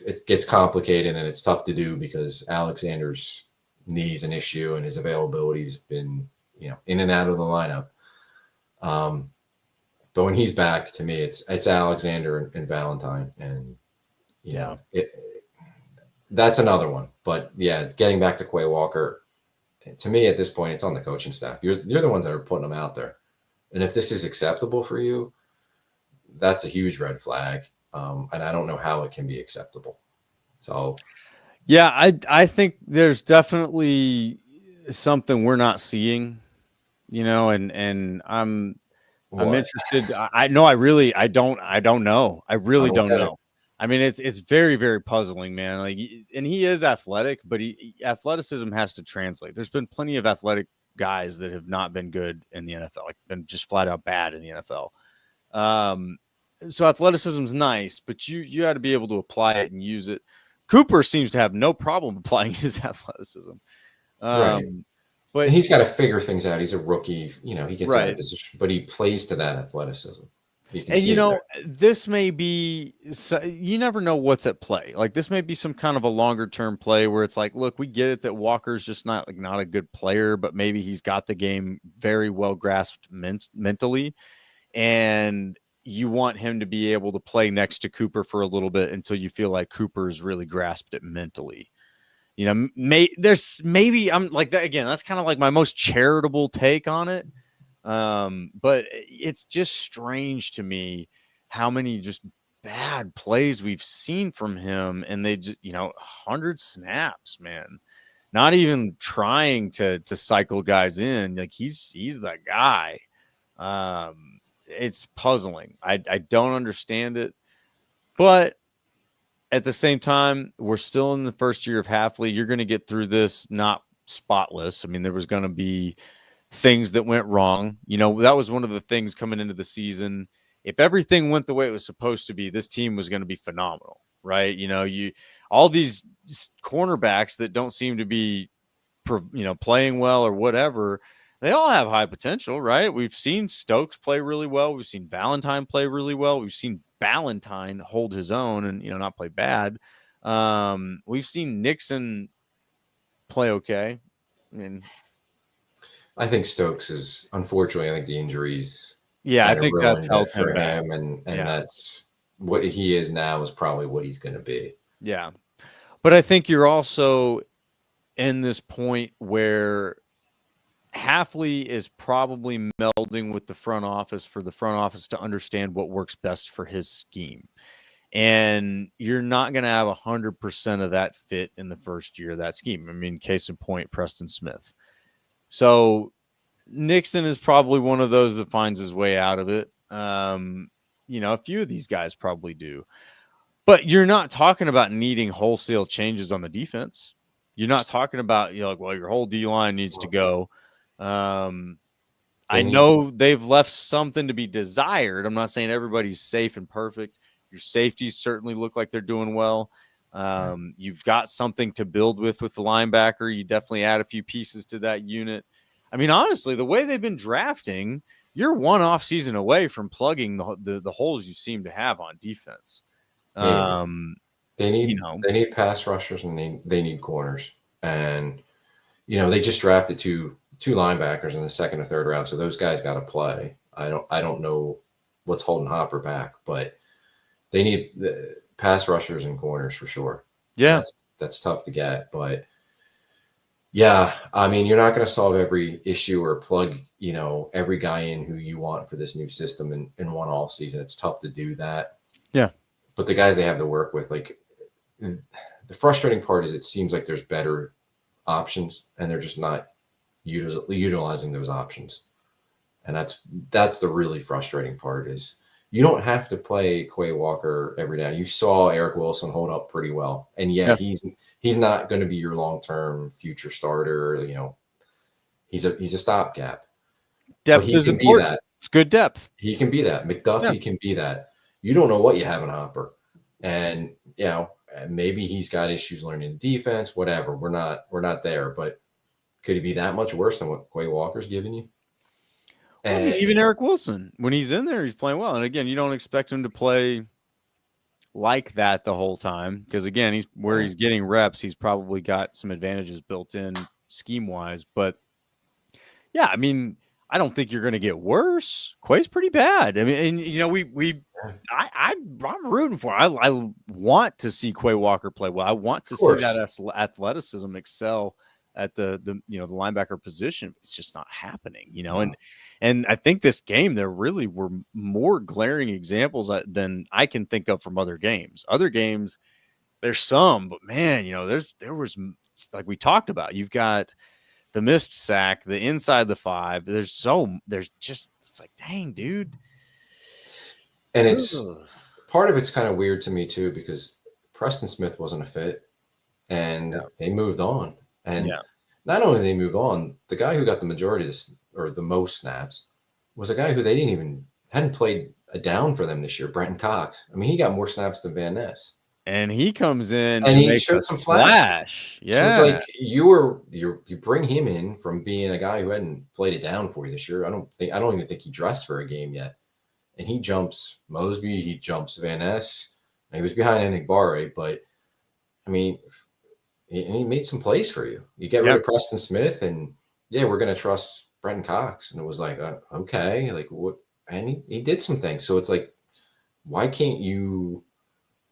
it gets complicated and it's tough to do because Alexander's knee's an issue and his availability's been in and out of the lineup. But when he's back, to me, it's Alexander and Valentine, and that's another one. But yeah, getting back to Quay Walker, to me at this point, it's on the coaching staff. You're the ones that are putting them out there, and if this is acceptable for you, that's a huge red flag. And I don't know how it can be acceptable. So, yeah, I think there's definitely something we're not seeing, and I'm interested. I don't know. I really don't know. I mean, it's very, very puzzling, man. Like, and he is athletic, but athleticism has to translate. There's been plenty of athletic guys that have not been good in the NFL, like been just flat out bad in the NFL. So athleticism's nice, but you got to be able to apply it and use it. Cooper seems to have no problem applying his athleticism. Right. But and he's got to figure things out. He's a rookie. He gets out of right. position, but he plays to that athleticism. You can And see it there. this may be, you never know what's at play. Like this may be some kind of a longer term play where it's like, look, we get it that Walker's just not a good player, but maybe he's got the game very well grasped mentally, and you want him to be able to play next to Cooper for a little bit until you feel like Cooper's really grasped it mentally. Maybe I'm like that again. That's kind of like my most charitable take on it. But it's just strange to me how many just bad plays we've seen from him, and they just 100 snaps, man. Not even trying to cycle guys in. Like he's the guy. It's puzzling. I don't understand it, but at the same time, we're still in the first year of Hafley. You're going to get through this not spotless. I mean, there was going to be things that went wrong. That was one of the things coming into the season. If everything went the way it was supposed to be, this team was going to be phenomenal, right? All these cornerbacks that don't seem to be, playing well or whatever, they all have high potential, right? We've seen Stokes play really well. We've seen Valentine play really well. We've seen Valentine hold his own and not play bad. We've seen Nixon play okay. I think Stokes is, unfortunately, I think the injuries. Yeah, I think that's held for him him, and that's what he is now is probably what he's going to be. Yeah, but I think you're also in this point where Hafley is probably melding with the front office for the front office to understand what works best for his scheme. And you're not going to have 100% of that fit in the first year of that scheme. I mean, case in point, Preston Smith. So Nixon is probably one of those that finds his way out of it. A few of these guys probably do. But you're not talking about needing wholesale changes on the defense. You're not talking about, your whole D-line needs to go. I know they've left something to be desired. I'm not saying everybody's safe and perfect. Your safeties certainly look like they're doing well. You've got something to build with the linebacker. You definitely add a few pieces to that unit. I mean, honestly, the way they've been drafting, you're one off season away from plugging the holes you seem to have on defense. They need pass rushers and they need corners. And they just drafted two linebackers in the second or third round, so those guys got to play. I don't know what's holding Hopper back, but they need the pass rushers and corners for sure. Yeah, that's tough to get, but yeah, I mean, you're not going to solve every issue or plug every guy in who you want for this new system in one off season. It's tough to do that. Yeah, but the guys they have to work with, like, the frustrating part is it seems like there's better options and they're just not utilizing those options. And that's the really frustrating part is you don't have to play Quay Walker every down. You saw Eric Wilson hold up pretty well. And he's not going to be your long-term future starter. He's a stopgap. Depth is important. It's good depth. He can be that. McDuffie can be that. You don't know what you have in Hopper. And, maybe he's got issues learning defense, whatever. We're not there, but could he be that much worse than what Quay Walker's giving you? And even Eric Wilson, when he's in there, he's playing well. And again, you don't expect him to play like that the whole time because, again, he's getting reps. He's probably got some advantages built in scheme-wise. But, yeah, I mean, I don't think you're going to get worse. Quay's pretty bad. I mean, and, I'm rooting for him. I want to see Quay Walker play well. I want to see that athleticism excel at the linebacker position. It's just not happening, and I think this game there really were more glaring examples than I can think of from other games. Other games, there's some, but man, there was, like we talked about, you've got the missed sack, the inside the 5. It's like, dang, dude. And part of it's kind of weird to me too, because Preston Smith wasn't a fit and they moved on. And not only did they move on, the guy who got the majority of or the most snaps was a guy who they hadn't played a down for them this year, Brenton Cox. I mean, he got more snaps than Van Ness. And he comes in And and he makes showed a some flashes. flash. So it's Yeah. like you bring him in from being a guy who hadn't played it down for you this year. I don't even think he dressed for a game yet. And he jumps Mosby, he jumps Van Ness. And he was behind Enigbare, but I mean, he made some plays for you. You get rid of Preston Smith, and yeah, we're gonna trust Brenton Cox. And it was like, okay, like what? And he did some things. So it's like, why can't you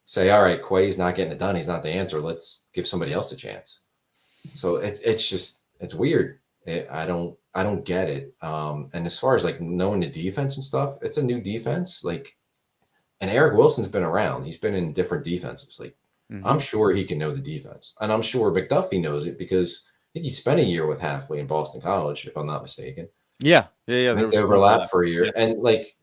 say, all right, Quay's not getting it done. He's not the answer. Let's give somebody else a chance. So it's weird. I don't get it. And as far as like knowing the defense and stuff, it's a new defense. Like, and Eric Wilson's been around. He's been in different defenses. Like, I'm sure he can know the defense, and I'm sure McDuffie knows it because I think he spent a year with Halfway in Boston College, if I'm not mistaken. Yeah. I think they overlapped for a year, and like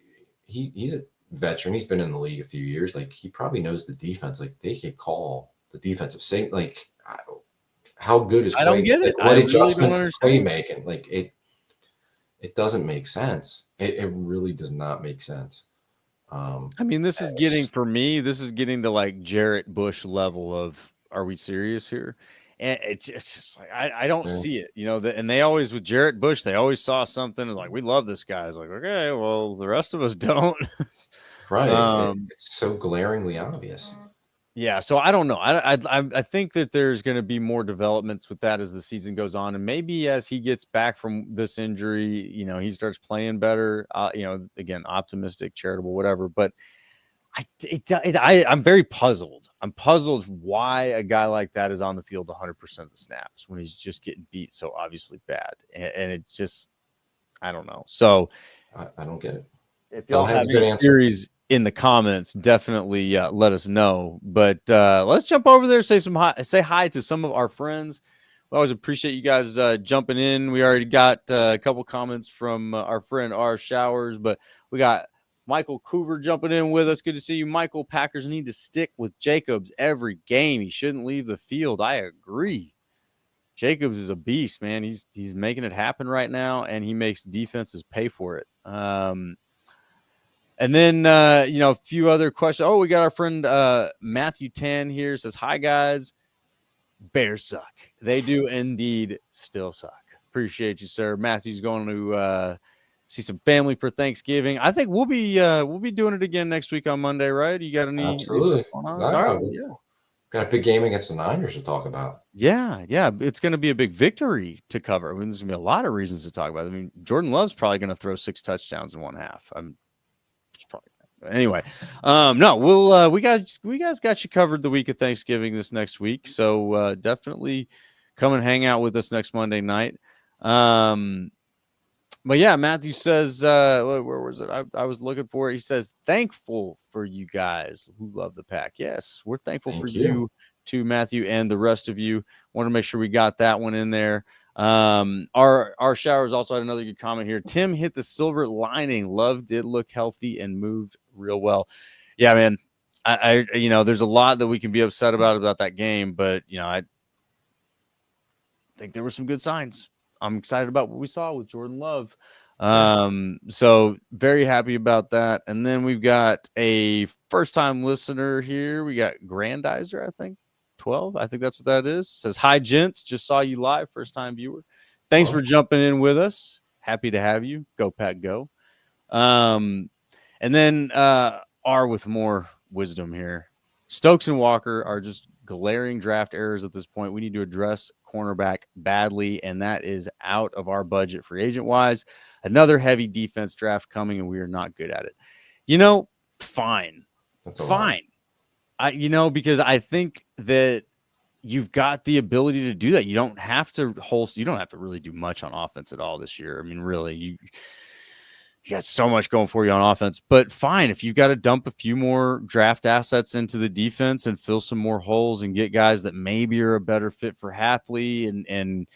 he's a veteran. He's been in the league a few years. Like, he probably knows the defense. Like, they could call the defensive safety. Like, how good is Quay? I don't get it. Like, what really adjustments is Quay making? Like, it doesn't make sense. It really does not make sense. I mean, this is getting to like Jarrett Bush level of, are we serious here? And it's just like, I don't see it, and they always, with Jarrett Bush, they always saw something like, we love this guy. It's like, okay, well, the rest of us don't. Right. It's so glaringly obvious. Yeah, so I don't know. I think that there's going to be more developments with that as the season goes on, and maybe as he gets back from this injury, he starts playing better. Again, optimistic, charitable, whatever. But I'm very puzzled. I'm puzzled why a guy like that is on the field 100% of the snaps when he's just getting beat so obviously bad, and it just, I don't know. So I don't get it. If y'all have any theories in the comments, definitely let us know. But let's jump over there, say hi to some of our friends. We always appreciate you guys jumping in. We already got a couple comments from our friend R. Showers, but we got Michael Coover jumping in with us. Good to see you, Michael. Packers need to stick with Jacobs every game. He shouldn't leave the field. I agree. Jacobs is a beast, man. He's making it happen right now, and he makes defenses pay for it. And then, a few other questions. Oh, we got our friend Matthew Tan here. Says, hi, guys. Bears suck. They do indeed still suck. Appreciate you, sir. Matthew's going to see some family for Thanksgiving. I think we'll be doing it again next week on Monday, right? You got any? Absolutely. Right. Yeah. Got a big game against the Niners to talk about. Yeah. It's going to be a big victory to cover. I mean, there's going to be a lot of reasons to talk about. I mean, Jordan Love's probably going to throw 6 touchdowns in one half. Probably anyway. No, we'll we guys got you covered the week of Thanksgiving this next week. So definitely come and hang out with us next Monday night. But yeah, Matthew says, where was it? I was looking for it. He says, thankful for you guys who love the Pack. Yes, we're thankful for you too, Matthew, and the rest of you. Want to make sure we got that one in there. Our Showers also had another good comment here. Tim hit the silver lining. Love did look healthy and moved real well. Yeah, man. I there's a lot that we can be upset about that game, but I think there were some good signs. I'm excited about what we saw with Jordan Love. So very happy about that. And then we've got a first-time listener here. We got Grandizer, I think. 12, I think that's what that is. Says, hi, gents. Just saw you live. First-time viewer. Thanks for jumping in with us. Happy to have you. Go, Pack, go. And then R with more wisdom here. Stokes and Walker are just glaring draft errors at this point. We need to address cornerback badly, and that is out of our budget free agent-wise. Another heavy defense draft coming, and we are not good at it. Fine. That's fine. Because I think that you've got the ability to do that. You don't have to really do much on offense at all this year. I mean, really, you got so much going for you on offense, but fine. If you've got to dump a few more draft assets into the defense and fill some more holes and get guys that maybe are a better fit for Hafley and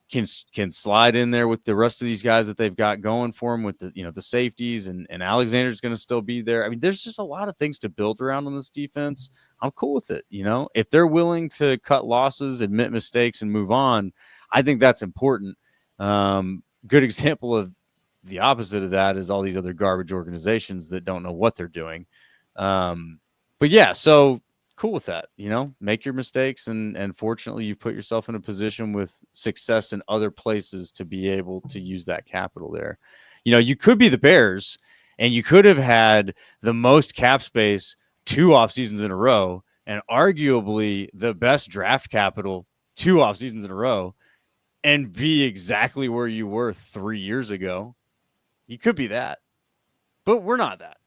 can slide in there with the rest of these guys that they've got going for them with the safeties and Alexander's going to still be there. I mean, there's just a lot of things to build around on this defense. I'm cool with it. If they're willing to cut losses, admit mistakes and move on, I think that's important. Good example of the opposite of that is all these other garbage organizations that don't know what they're doing. But yeah, so cool with that, make your mistakes. And fortunately you put yourself in a position with success in other places to be able to use that capital there. You could be the Bears and you could have had the most cap space 2 off seasons in a row and arguably the best draft capital 2 off seasons in a row and be exactly where you were 3 years ago. You could be that, but we're not that.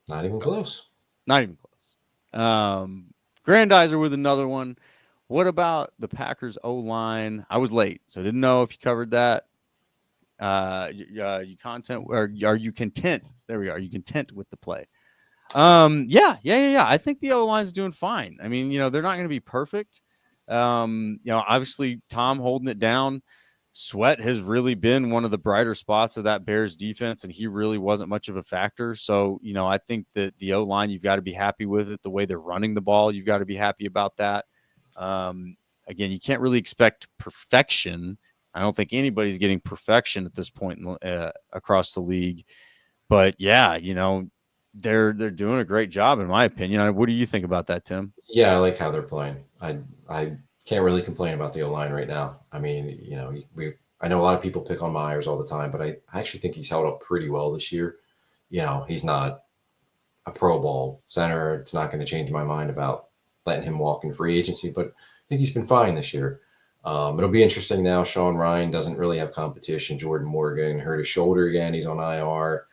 Not even close. Not even close. Grandizer with another one. What about the Packers O-line? I was late, so I didn't know if you covered that. You content, or are you content? There we are. Are you content with the play? Yeah. I think the O-line is doing fine. I mean, they're not going to be perfect. Obviously Tom holding it down. Sweat has really been one of the brighter spots of that Bears defense, and he really wasn't much of a factor. So, I think that the O-line, you've got to be happy with it. The way they're running the ball, you've got to be happy about that. Again, you can't really expect perfection. I don't think anybody's getting perfection at this point across the league. But yeah, they're doing a great job in my opinion. What do you think about that, Tim? Yeah, I like how they're playing. I can't really complain about the O-line right now. I mean, I know a lot of people pick on Myers all the time, but I actually think he's held up pretty well this year. He's not a Pro Bowl center. It's not going to change my mind about letting him walk in free agency, but I think he's been fine this year. It'll be interesting now. Sean Ryan doesn't really have competition. Jordan Morgan hurt his shoulder again. He's on IR.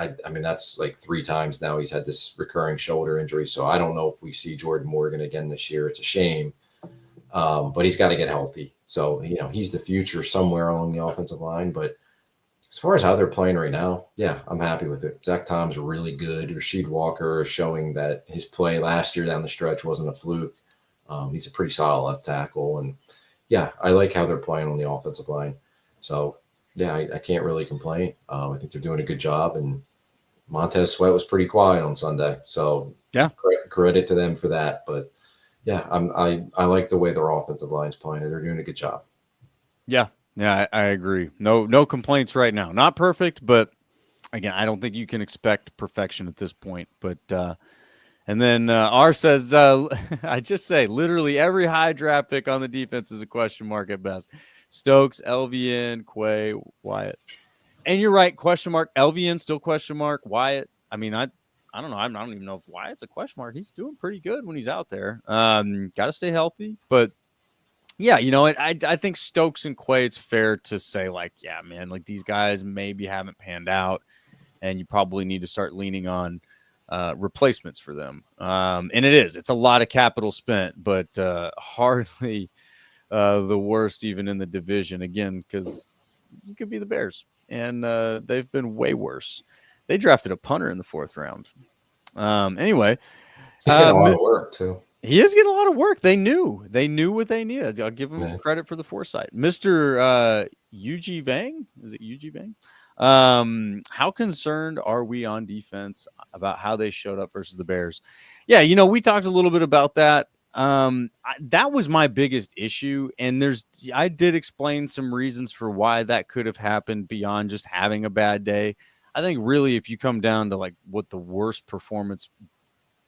I mean, that's like 3 times now he's had this recurring shoulder injury. So I don't know if we see Jordan Morgan again this year. It's a shame, but he's got to get healthy. So, he's the future somewhere along the offensive line. But as far as how they're playing right now, yeah, I'm happy with it. Zach Tom's really good. Rasheed Walker is showing that his play last year down the stretch wasn't a fluke. He's a pretty solid left tackle. And, yeah, I like how they're playing on the offensive line. So, yeah, I can't really complain. I think they're doing a good job. And Montez Sweat was pretty quiet on Sunday. So, yeah, credit to them for that. But, yeah, I like the way their offensive line's playing. They're doing a good job. Yeah, I agree. No complaints right now. Not perfect, but, again, I don't think you can expect perfection at this point. But and then R says, I just say literally every high draft pick on the defense is a question mark at best. Stokes, LVN, Quay, Wyatt. And you're right, question mark. LVN still question mark. Wyatt, I mean, I don't know. I don't even know if Wyatt's a question mark. He's doing pretty good when he's out there. Got to stay healthy. But, yeah, I think Stokes and Quay, it's fair to say, like, yeah, man, like these guys maybe haven't panned out, and you probably need to start leaning on replacements for them. And it's a lot of capital spent, but hardly the worst even in the division, again, because you could be the Bears. And they've been way worse. They drafted a punter in the 4th round. Anyway. He's getting a lot of work, too. He is getting a lot of work. They knew what they needed. I'll give him credit for the foresight. Mr. Yuji Vang? Is it Yuji Vang? How concerned are we on defense about how they showed up versus the Bears? Yeah, we talked a little bit about that. That was my biggest issue, and I did explain some reasons for why that could have happened beyond just having a bad day. I think really if you come down to like what the worst performance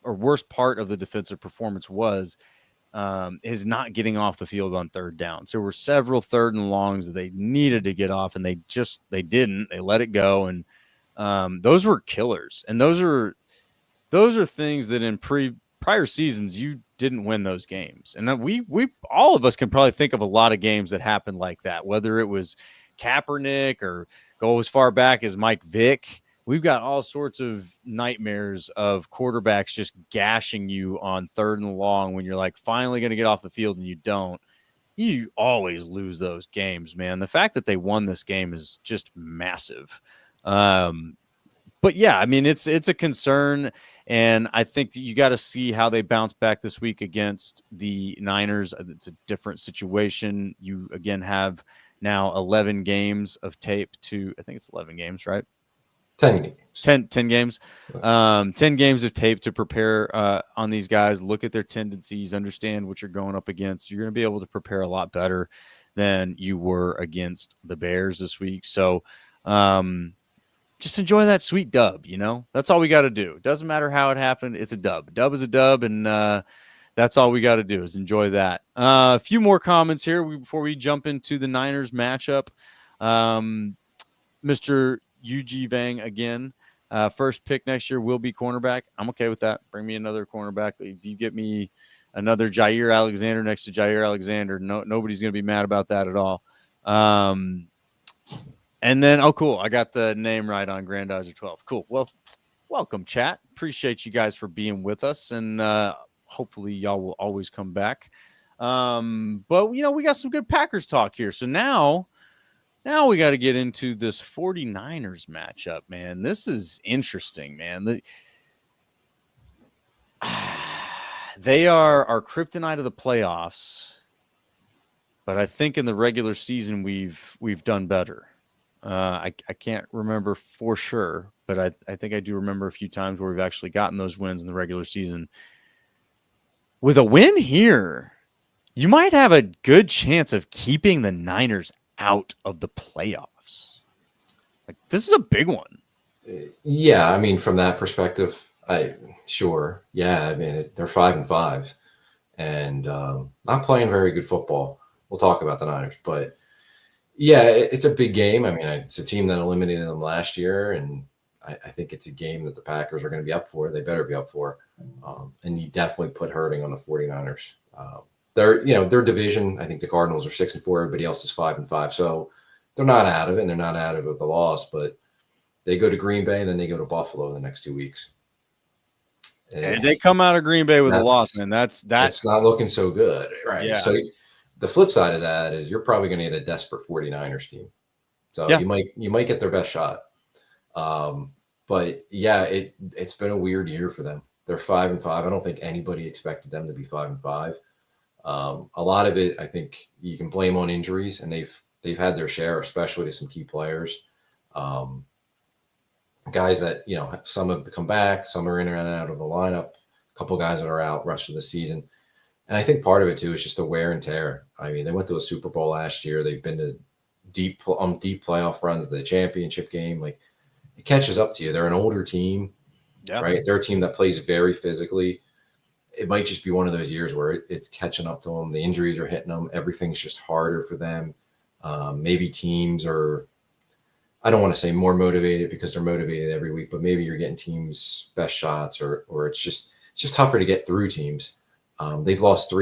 or worst part of the defensive performance was, is not getting off the field on 3rd down. So there were several 3rd and longs that they needed to get off, and they didn't. They let it go, and those were killers. And those are things that in prior seasons you didn't win those games. And we all of us can probably think of a lot of games that happened like that, whether it was Kaepernick or go as far back as Mike Vick. We've got all sorts of nightmares of quarterbacks just gashing you on 3rd and long when you're like finally going to get off the field and you don't. You always lose those games, man. The fact that they won this game is just massive. But yeah, I mean, it's a concern, and I think that you got to see how they bounce back this week against the Niners. It's a different situation. You again have now 11 games of tape I think it's 11 games, right? 10 games. 10 games. 10 games of tape to prepare on these guys. Look at their tendencies, understand what you're going up against. You're going to be able to prepare a lot better than you were against the Bears this week. So just enjoy that sweet dub. That's all we got to do. Doesn't matter how it happened. It's a dub. Dub is a dub. And that's all we got to do is enjoy that. A few more comments here before we jump into the Niners matchup. Mr. UG Vang again. First pick next year will be cornerback. I'm okay with that. Bring me another cornerback. If you get me another Jair Alexander next to Jair Alexander, nobody's going to be mad about that at all. And then, cool. I got the name right on Grandizer 12. Cool. Well, welcome, chat. Appreciate you guys for being with us. And hopefully y'all will always come back. But, we got some good Packers talk here. So now we got to get into this 49ers matchup, man. This is interesting, man. They are our kryptonite of the playoffs, but I think in the regular season we've done better. I can't remember for sure, but I think I do remember a few times where we've actually gotten those wins in the regular season. With a win here, you might have a good chance of keeping the Niners out of the playoffs. This is a big one. Yeah, I mean, from that perspective, sure. Yeah, I mean, they're 5-5 and not playing very good football. We'll talk about the Niners, but yeah, it's a big game. I mean, it's a team that eliminated them last year, and I think it's a game that the Packers are going to be up for. They better be up for. And you definitely put hurting on the 49ers. Their division, I think the Cardinals are 6-4. Everybody else is 5-5. So they're not out of it, and they're not out of it with the loss, but they go to Green Bay and then they go to Buffalo the next 2 weeks. And they come out of Green Bay with a loss, man. That's not looking so good, right? Yeah. So the flip side of that is you're probably going to get a desperate 49ers team. So you might get their best shot. But yeah, it's been a weird year for them. They're 5-5. I don't think anybody expected them to be 5-5. A lot of it, I think, you can blame on injuries, and they've had their share, especially to some key players. Guys that some have come back, some are in and out of the lineup. A couple guys that are out rest of the season, and I think part of it too is just the wear and tear. I mean, they went to a Super Bowl last year. They've been to deep playoff runs, the championship game. Like, it catches up to you. They're an older team, right? They're a team that plays very physically. It might just be one of those years where it's catching up to them. The injuries are hitting them. Everything's just harder for them. Maybe teams are, I don't want to say more motivated because they're motivated every week, but maybe you're getting teams' best shots, or it's just tougher to get through teams. They've lost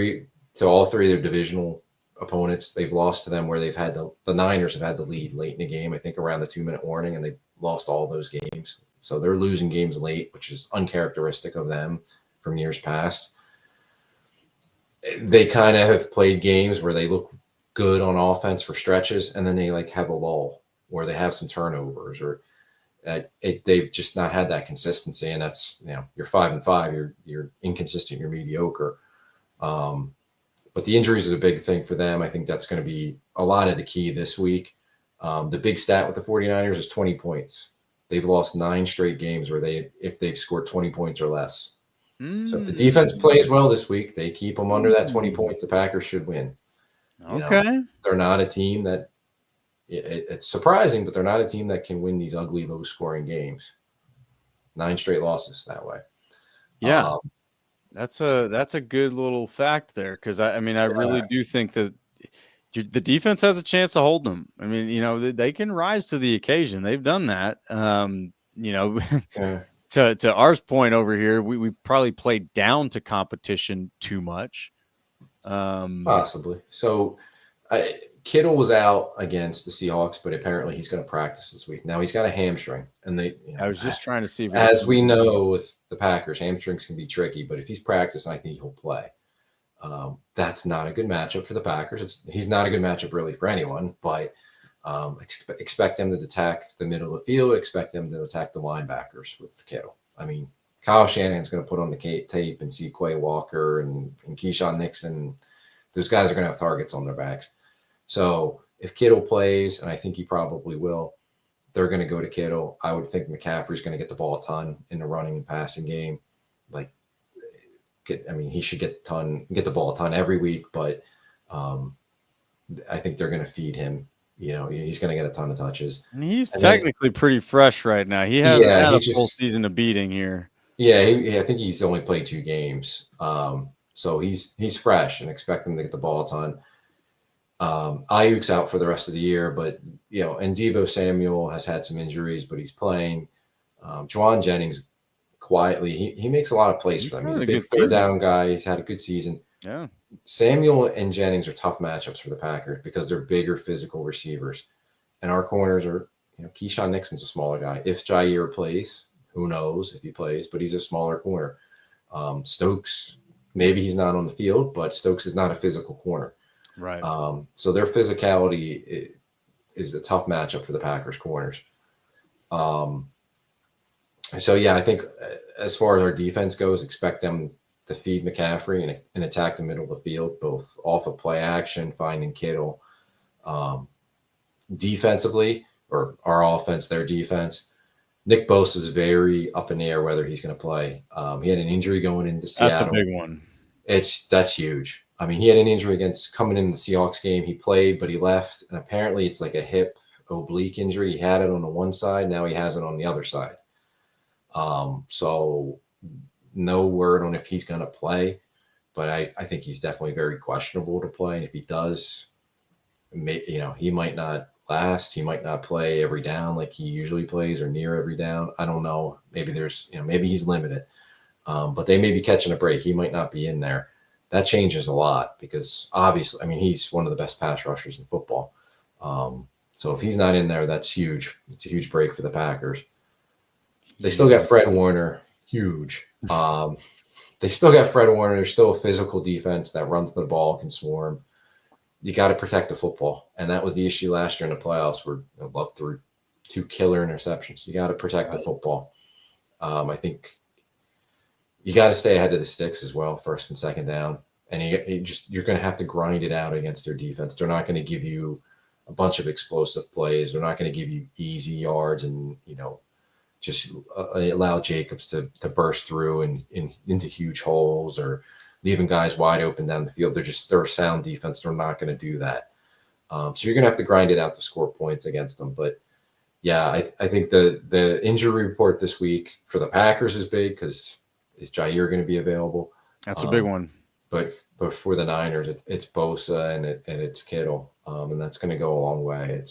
all three of their divisional opponents. They've lost to them where they've had the Niners have had the lead late in the game, I think around the 2-minute warning, and they've lost all those games. So they're losing games late, which is uncharacteristic of them from years past. They kind of have played games where they look good on offense for stretches, and then they have a lull where they have some turnovers, or they've just not had that consistency. And that's, you're 5-5, you're inconsistent, you're mediocre. But the injuries are the big thing for them. I think that's going to be a lot of the key this week. The big stat with the 49ers is 20 points. They've lost 9 straight games where if they've scored 20 points or less. So if the defense plays well this week, they keep them under that 20 points, the Packers should win. Okay. They're not a team that it's surprising, but they're not a team that can win these ugly, low-scoring games. 9 straight losses that way. Yeah, that's a good little fact there, because I really do think that the defense has a chance to hold them. I mean, they can rise to the occasion. They've done that. To R's point over here, we probably played down to competition too much. Possibly. So Kittle was out against the Seahawks, but apparently he's going to practice this week. Now he's got a hamstring, and I was just trying to see. As we know with the Packers, hamstrings can be tricky, but if he's practicing, I think he'll play. That's not a good matchup for the Packers. He's not a good matchup really for anyone, but expect them to attack the middle of the field. Expect them to attack the linebackers with Kittle. I mean, Kyle Shanahan's going to put on the tape and see Quay Walker and Keyshawn Nixon. Those guys are going to have targets on their backs. So if Kittle plays, and I think he probably will, they're going to go to Kittle. I would think McCaffrey's going to get the ball a ton in the running and passing game. He should get the ball a ton every week, but I think they're going to feed him. He's going to get a ton of touches. And he's And technically pretty fresh right now. He hasn't yeah, had he a full just season of beating here. yeah. I think he's only played 2 games. So he's fresh and expect him to get the ball a ton. Ayuk's out for the rest of the year, but and Deebo Samuel has had some injuries, but he's playing. Juwan Jennings quietly, he makes a lot of plays for them. He's a big third down guy. He's had a good season. Yeah. Samuel and Jennings are tough matchups for the Packers because they're bigger physical receivers. And our corners are, Keyshawn Nixon's a smaller guy. If Jair plays, who knows if he plays, but he's a smaller corner. Stokes, maybe he's not on the field, but Stokes is not a physical corner. Right. So their physicality is a tough matchup for the Packers corners. So yeah, I think as far as our defense goes, expect them to feed McCaffrey and attack the middle of the field, both off of play action, finding Kittle. Defensively, or our offense, their defense, Nick Bosa is very up in the air whether he's going to play. He had an injury going into Seattle. That's a big one. That's huge. I mean, he had an injury coming in the Seahawks game. He played, but he left, and apparently it's like a hip oblique injury. He had it on the one side. Now he has it on the other side. So no word on if he's going to play, but I think he's definitely very questionable to play. And if he does, he might not last. He might not play every down like he usually plays or near every down. I don't know. Maybe maybe he's limited, but they may be catching a break. He might not be in there. That changes a lot because obviously, I mean, he's one of the best pass rushers in football. So if he's not in there, that's huge. It's a huge break for the Packers. They still got Fred Warner, huge. They still got Fred Warner. They're still a physical defense that runs the ball, can swarm. You got to protect the football. And that was the issue last year in the playoffs where Love threw 2 killer interceptions. You got to protect the football. I think you got to stay ahead of the sticks as well, first and second down. And you're going to have to grind it out against their defense. They're not going to give you a bunch of explosive plays. They're not going to give you easy yards and, just allow Jacobs to burst through and into huge holes or leaving guys wide open down the field. They're a sound defense. They're not going to do that. So you're going to have to grind it out to score points against them. But yeah, I think the injury report this week for the Packers is big because is Jair going to be available? That's a big one. But for the Niners, it's Bosa and it's Kittle, and that's going to go a long way.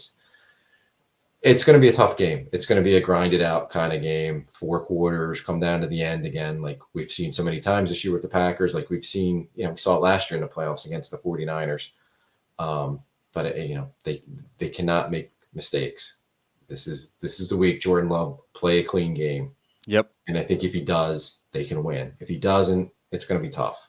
It's going to be a tough game. It's going to be a grinded out kind of game. 4 quarters, come down to the end again, like we've seen so many times this year with the Packers. Like we've seen, we saw it last year in the playoffs against the 49ers. But they cannot make mistakes. This is the week Jordan Love play a clean game. Yep. And I think if he does, they can win. If he doesn't, it's going to be tough.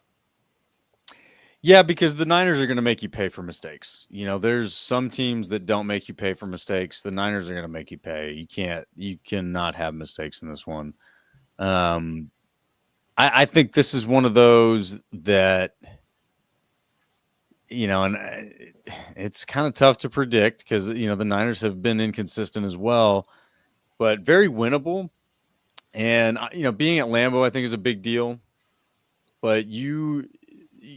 Yeah, because the Niners are going to make you pay for mistakes. There's some teams that don't make you pay for mistakes. The Niners are going to make you pay. You cannot have mistakes in this one. I think this is one of those that, and it's kind of tough to predict because, the Niners have been inconsistent as well, but very winnable. And, being at Lambeau, I think is a big deal, but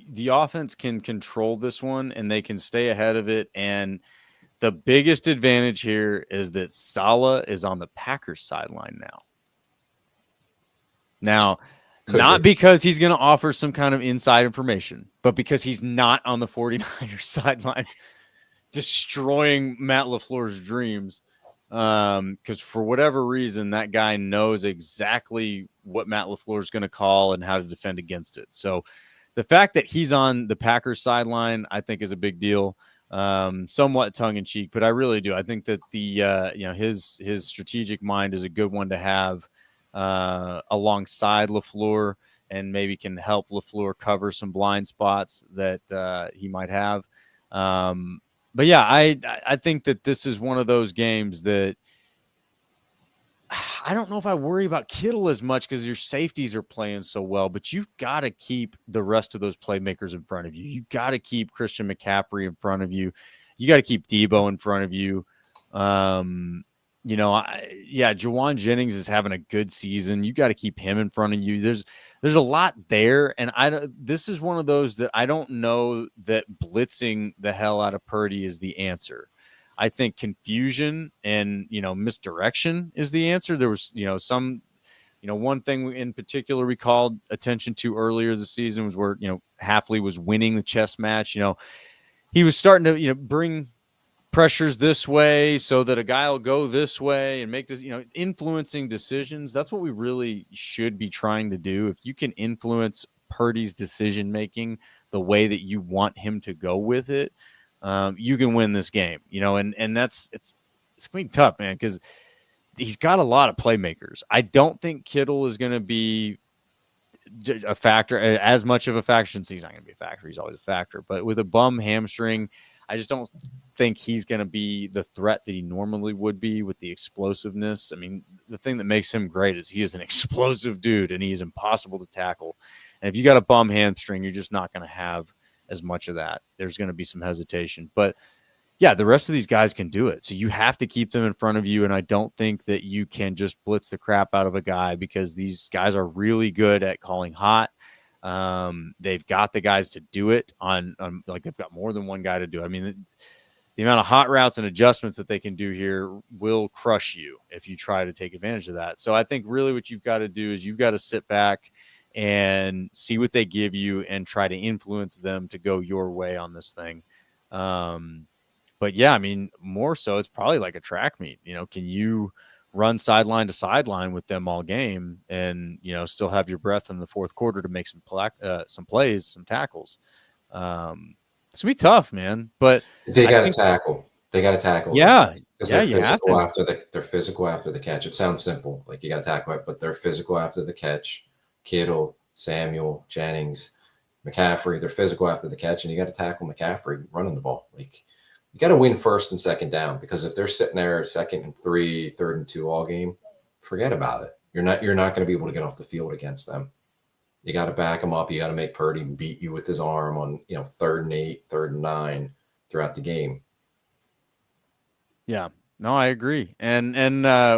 the offense can control this one and they can stay ahead of it. And the biggest advantage here is that Saleh is on the Packers sideline now. Not because he's going to offer some kind of inside information, but because he's not on the 49ers sideline destroying Matt LaFleur's dreams. Because for whatever reason, that guy knows exactly what Matt LaFleur is going to call and how to defend against it. So the fact that he's on the Packers sideline, I think, is a big deal. Somewhat tongue in cheek, but I really do. I think that his strategic mind is a good one to have alongside LaFleur, and maybe can help LaFleur cover some blind spots that he might have. But yeah, I think that this is one of those games that I don't know if I worry about Kittle as much because your safeties are playing so well, but you've got to keep the rest of those playmakers in front of you. You've got to keep Christian McCaffrey in front of you. You got to keep Deebo in front of you. Jawan Jennings is having a good season. You got to keep him in front of you. There's a lot there, and this is one of those that I don't know that blitzing the hell out of Purdy is the answer. I think confusion and misdirection is the answer. There was one thing in particular we called attention to earlier this season was where Hafley was winning the chess match. He was starting to bring pressures this way so that a guy will go this way and make this, influencing decisions. That's what we really should be trying to do. If you can influence Purdy's decision making the way that you want him to go with it, you can win this game. And it's going to be tough, man, because he's got a lot of playmakers. I don't think Kittle is going to be a factor, as much of a factor. Since he's not going to be a factor, he's always a factor. But with a bum hamstring, I just don't think he's going to be the threat that he normally would be with the explosiveness. I mean, the thing that makes him great is he is an explosive dude, and he is impossible to tackle. And if you got a bum hamstring, you're just not going to have as much of that. There's going to be some hesitation. But yeah, the rest of these guys can do it. So you have to keep them in front of you. And I don't think that you can just blitz the crap out of a guy, because these guys are really good at calling hot. They've got the guys to do it on like they've got more than one guy to do it. I mean, the amount of hot routes and adjustments that they can do here will crush you if you try to take advantage of that. So I think really what you've got to do is you've got to sit back and see what they give you and try to influence them to go your way on this thing. But yeah, I mean, more so, it's probably like a track meet. Can you run sideline to sideline with them all game and, still have your breath in the fourth quarter to make some plays, some tackles? It's going to be tough, man. But they got to tackle. They got to tackle. Yeah. Because Yeah, they're physical after the catch. It sounds simple, like you got to tackle it, but they're physical after the catch. Kittle, Samuel, Jennings, McCaffrey, they're physical after the catch, and you got to tackle McCaffrey running the ball. Like, you got to win first and second down, because if they're sitting there 2nd and 3, 3rd and 2 all game, forget about it. You're not going to be able to get off the field against them. You got to back them up. You got to make Purdy beat you with his arm on 3rd and 8, 3rd and 9 throughout the game. Yeah, no, I agree. And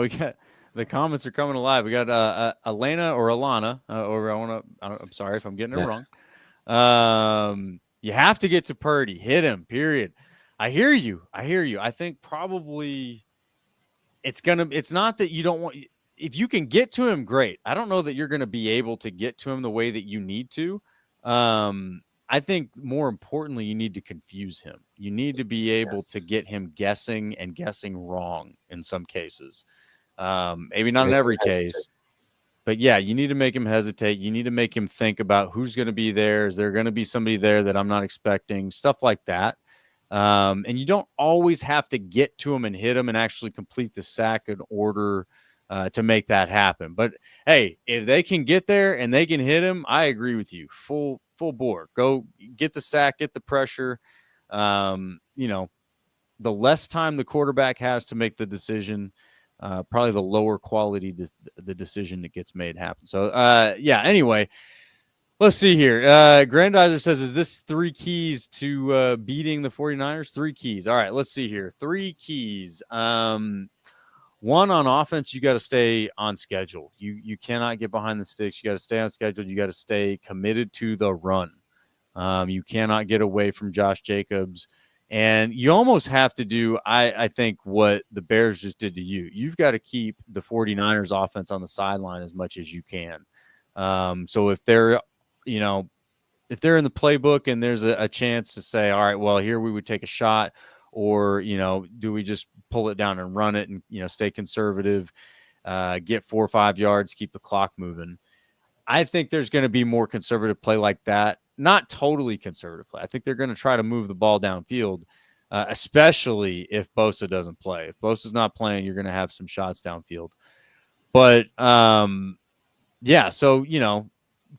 we got the comments are coming alive. We got Elena or Alana, I'm sorry if I'm getting it wrong. You have to get to Purdy, hit him, period. I hear you. I think probably it's not that you don't want, if you can get to him, great. I don't know that you're going to be able to get to him the way that you need to. I think more importantly, you need to confuse him. You need to be able to get him guessing wrong in some cases. Maybe not in every case. But yeah, you need to make him hesitate. You need to make him think about who's going to be there. Is there going to be somebody there that I'm not expecting? Stuff like that. And you don't always have to get to him and hit him and actually complete the sack in order to make that happen. But hey, if they can get there and they can hit him, I agree with you. Full bore. Go get the sack, get the pressure. The less time the quarterback has to make the decision, probably the lower quality the decision that gets made happen. So anyway, let's see here. Grandizer says, is this 3 keys to beating the 49ers? 3 keys. All right, let's see here. 3 keys. One, on offense, you got to stay on schedule. You cannot get behind the sticks. You got to stay on schedule. You got to stay committed to the run. You cannot get away from Josh Jacobs. And you almost have to do, I think, what the Bears just did to you. You've got to keep the 49ers offense on the sideline as much as you can. So if they're in the playbook and there's a chance to say, all right, well, here we would take a shot, or, do we just pull it down and run it and, stay conservative, get 4 or 5 yards, keep the clock moving. I think there's going to be more conservative play like that. Not totally conservative play. I think they're going to try to move the ball downfield, especially if Bosa doesn't play. If Bosa's not playing, you're going to have some shots downfield. But, so,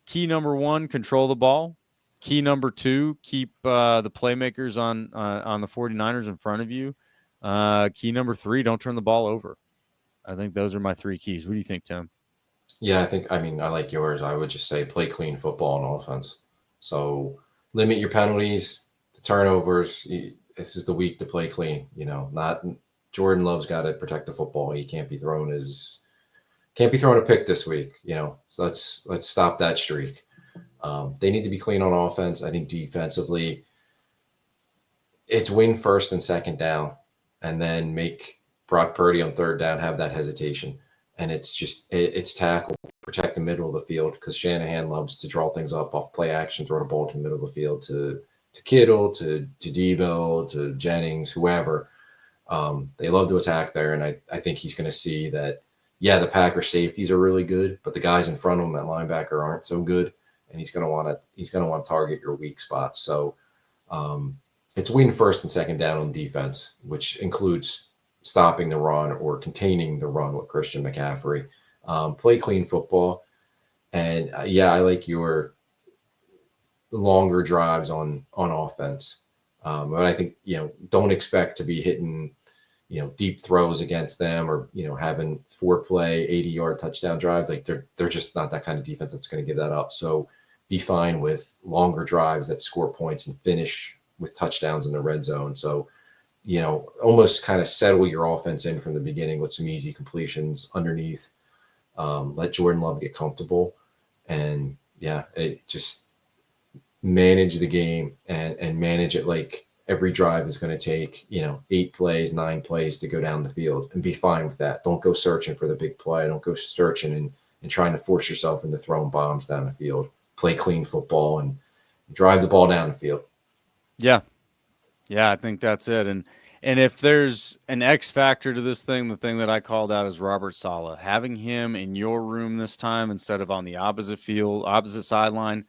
key number 1, control the ball. Key number 2, keep the playmakers on the 49ers in front of you. Key number 3, don't turn the ball over. I think those are my 3 keys. What do you think, Tim? Yeah, I like yours. I would just say play clean football on offense. So limit your penalties, the turnovers. This is the week to play clean, not Jordan Love's got to protect the football. He can't be throwing a pick this week. So let's stop that streak. They need to be clean on offense. I think defensively, it's win first and second down, and then make Brock Purdy on third down have that hesitation. And it's tackle, protect the middle of the field, because Shanahan loves to draw things up off play action, throw the ball to the middle of the field to Kittle, to Debo, to Jennings, whoever. They love to attack there, and I think he's going to see that, the Packers safeties are really good, but the guys in front of him, that linebacker, aren't so good, and he's going to want to target your weak spots. So it's win first and second down on defense, which includes stopping the run or containing the run with Christian McCaffrey. Play clean football. And I like your longer drives on offense. But I think, don't expect to be hitting, deep throws against them, or, having 4-play 80-yard touchdown drives. Like they're just not that kind of defense that's going to give that up. So be fine with longer drives that score points and finish with touchdowns in the red zone. So, almost kind of settle your offense in from the beginning with some easy completions underneath. Let Jordan Love get comfortable, and just manage the game and manage it like every drive is going to take, 8 plays, 9 plays to go down the field, and be fine with that. Don't go searching for the big play. Don't go searching and trying to force yourself into throwing bombs down the field. Play clean football and drive the ball down the field. Yeah. Yeah, I think that's it. And if there's an X factor to this thing, the thing that I called out is Robert Saleh. Having him in your room this time instead of on the opposite sideline,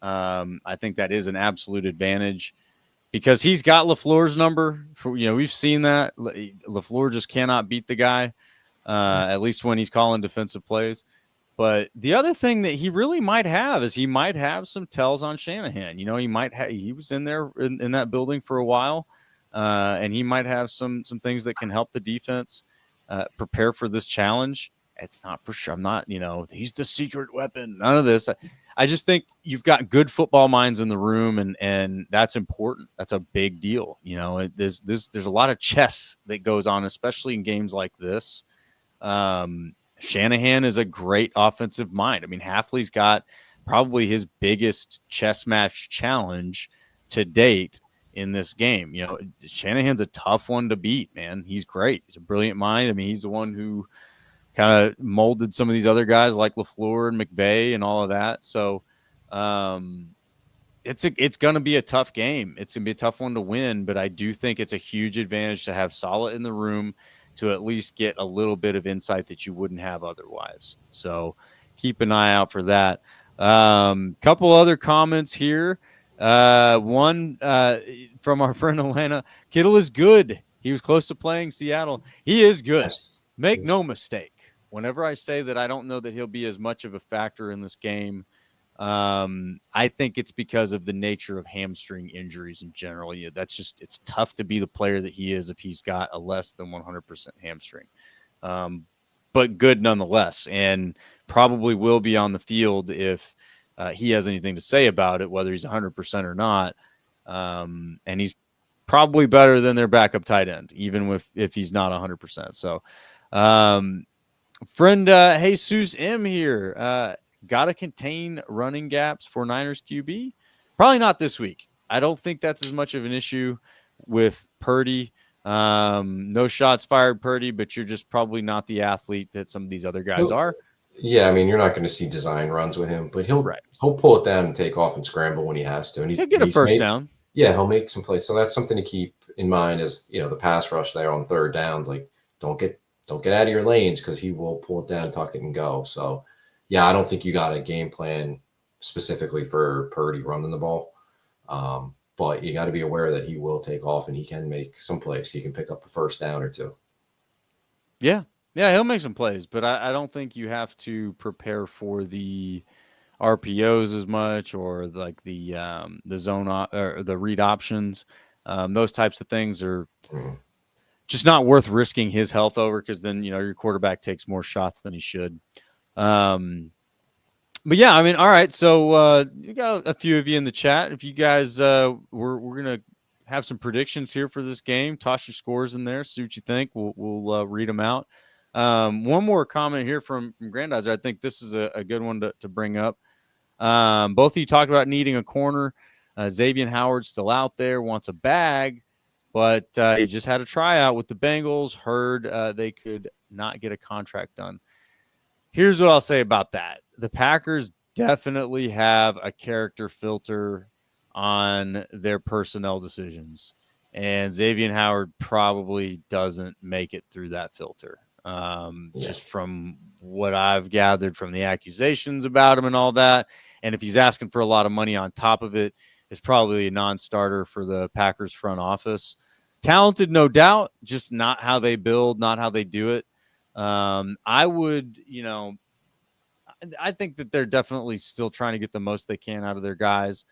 I think that is an absolute advantage, because he's got LaFleur's number. We've seen that. LaFleur just cannot beat the guy, at least when he's calling defensive plays. But the other thing that he really might have is he might have some tells on Shanahan. He was in there in that building for a while, and he might have some things that can help the defense prepare for this challenge. It's not for sure. I'm not, he's the secret weapon. None of this. I just think you've got good football minds in the room, and that's important. That's a big deal. There's a lot of chess that goes on, especially in games like this. Shanahan is a great offensive mind. I mean, Hafley's got probably his biggest chess match challenge to date in this game. Shanahan's a tough one to beat, man. He's great. He's a brilliant mind. I mean, he's the one who kind of molded some of these other guys like LaFleur and McVay and all of that. So it's going to be a tough game. It's going to be a tough one to win, but I do think it's a huge advantage to have Saleh in the room to at least get a little bit of insight that you wouldn't have otherwise. So keep an eye out for that. Couple other comments here. One from our friend Atlanta. Kittle is good. He was close to playing Seattle. He is good. Yes. Make no mistake. Whenever I say that I don't know that he'll be as much of a factor in this game, I think it's because of the nature of hamstring injuries in general. It's tough to be the player that he is if he's got a less than 100% hamstring. But good nonetheless, and probably will be on the field if he has anything to say about it, whether he's 100% or not. And he's probably better than their backup tight end, even if he's not 100%. So, friend Jesus M here, got to contain running gaps for Niners QB? Probably not this week. I don't think that's as much of an issue with Purdy. No shots fired, Purdy, but you're just probably not the athlete that some of these other guys are. Yeah, I mean, you're not going to see design runs with him, but he'll pull it down and take off and scramble when he has to. And he'll get a first down. Yeah, he'll make some plays. So that's something to keep in mind as, the pass rush there on third downs. Like, don't get out of your lanes, because he will pull it down, tuck it, and go. So, yeah, I don't think you got a game plan specifically for Purdy running the ball. But you got to be aware that he will take off and he can make some plays. He can pick up a first down or two. Yeah. Yeah, he'll make some plays, but I don't think you have to prepare for the RPOs as much, or like the zone or the read options. Those types of things are just not worth risking his health over, because then, your quarterback takes more shots than he should. But yeah, I mean, all right. So you got a few of you in the chat. If you guys, we're going to have some predictions here for this game. Toss your scores in there. See what you think. We'll read them out. One more comment here from Grandizer. I think this is a good one to bring up. Both of you talked about needing a corner. Xavier Howard's still out there, wants a bag, but he just had a tryout with the Bengals. Heard they could not get a contract done. Here's what I'll say about that. The Packers definitely have a character filter on their personnel decisions, and Xavier Howard probably doesn't make it through that filter. Just from what I've gathered from the accusations about him and all that. And if he's asking for a lot of money on top of it, it's probably a non-starter for the Packers front office. Talented, no doubt, just not how they build, not how they do it. I would, I think that they're definitely still trying to get the most they can out of their guys.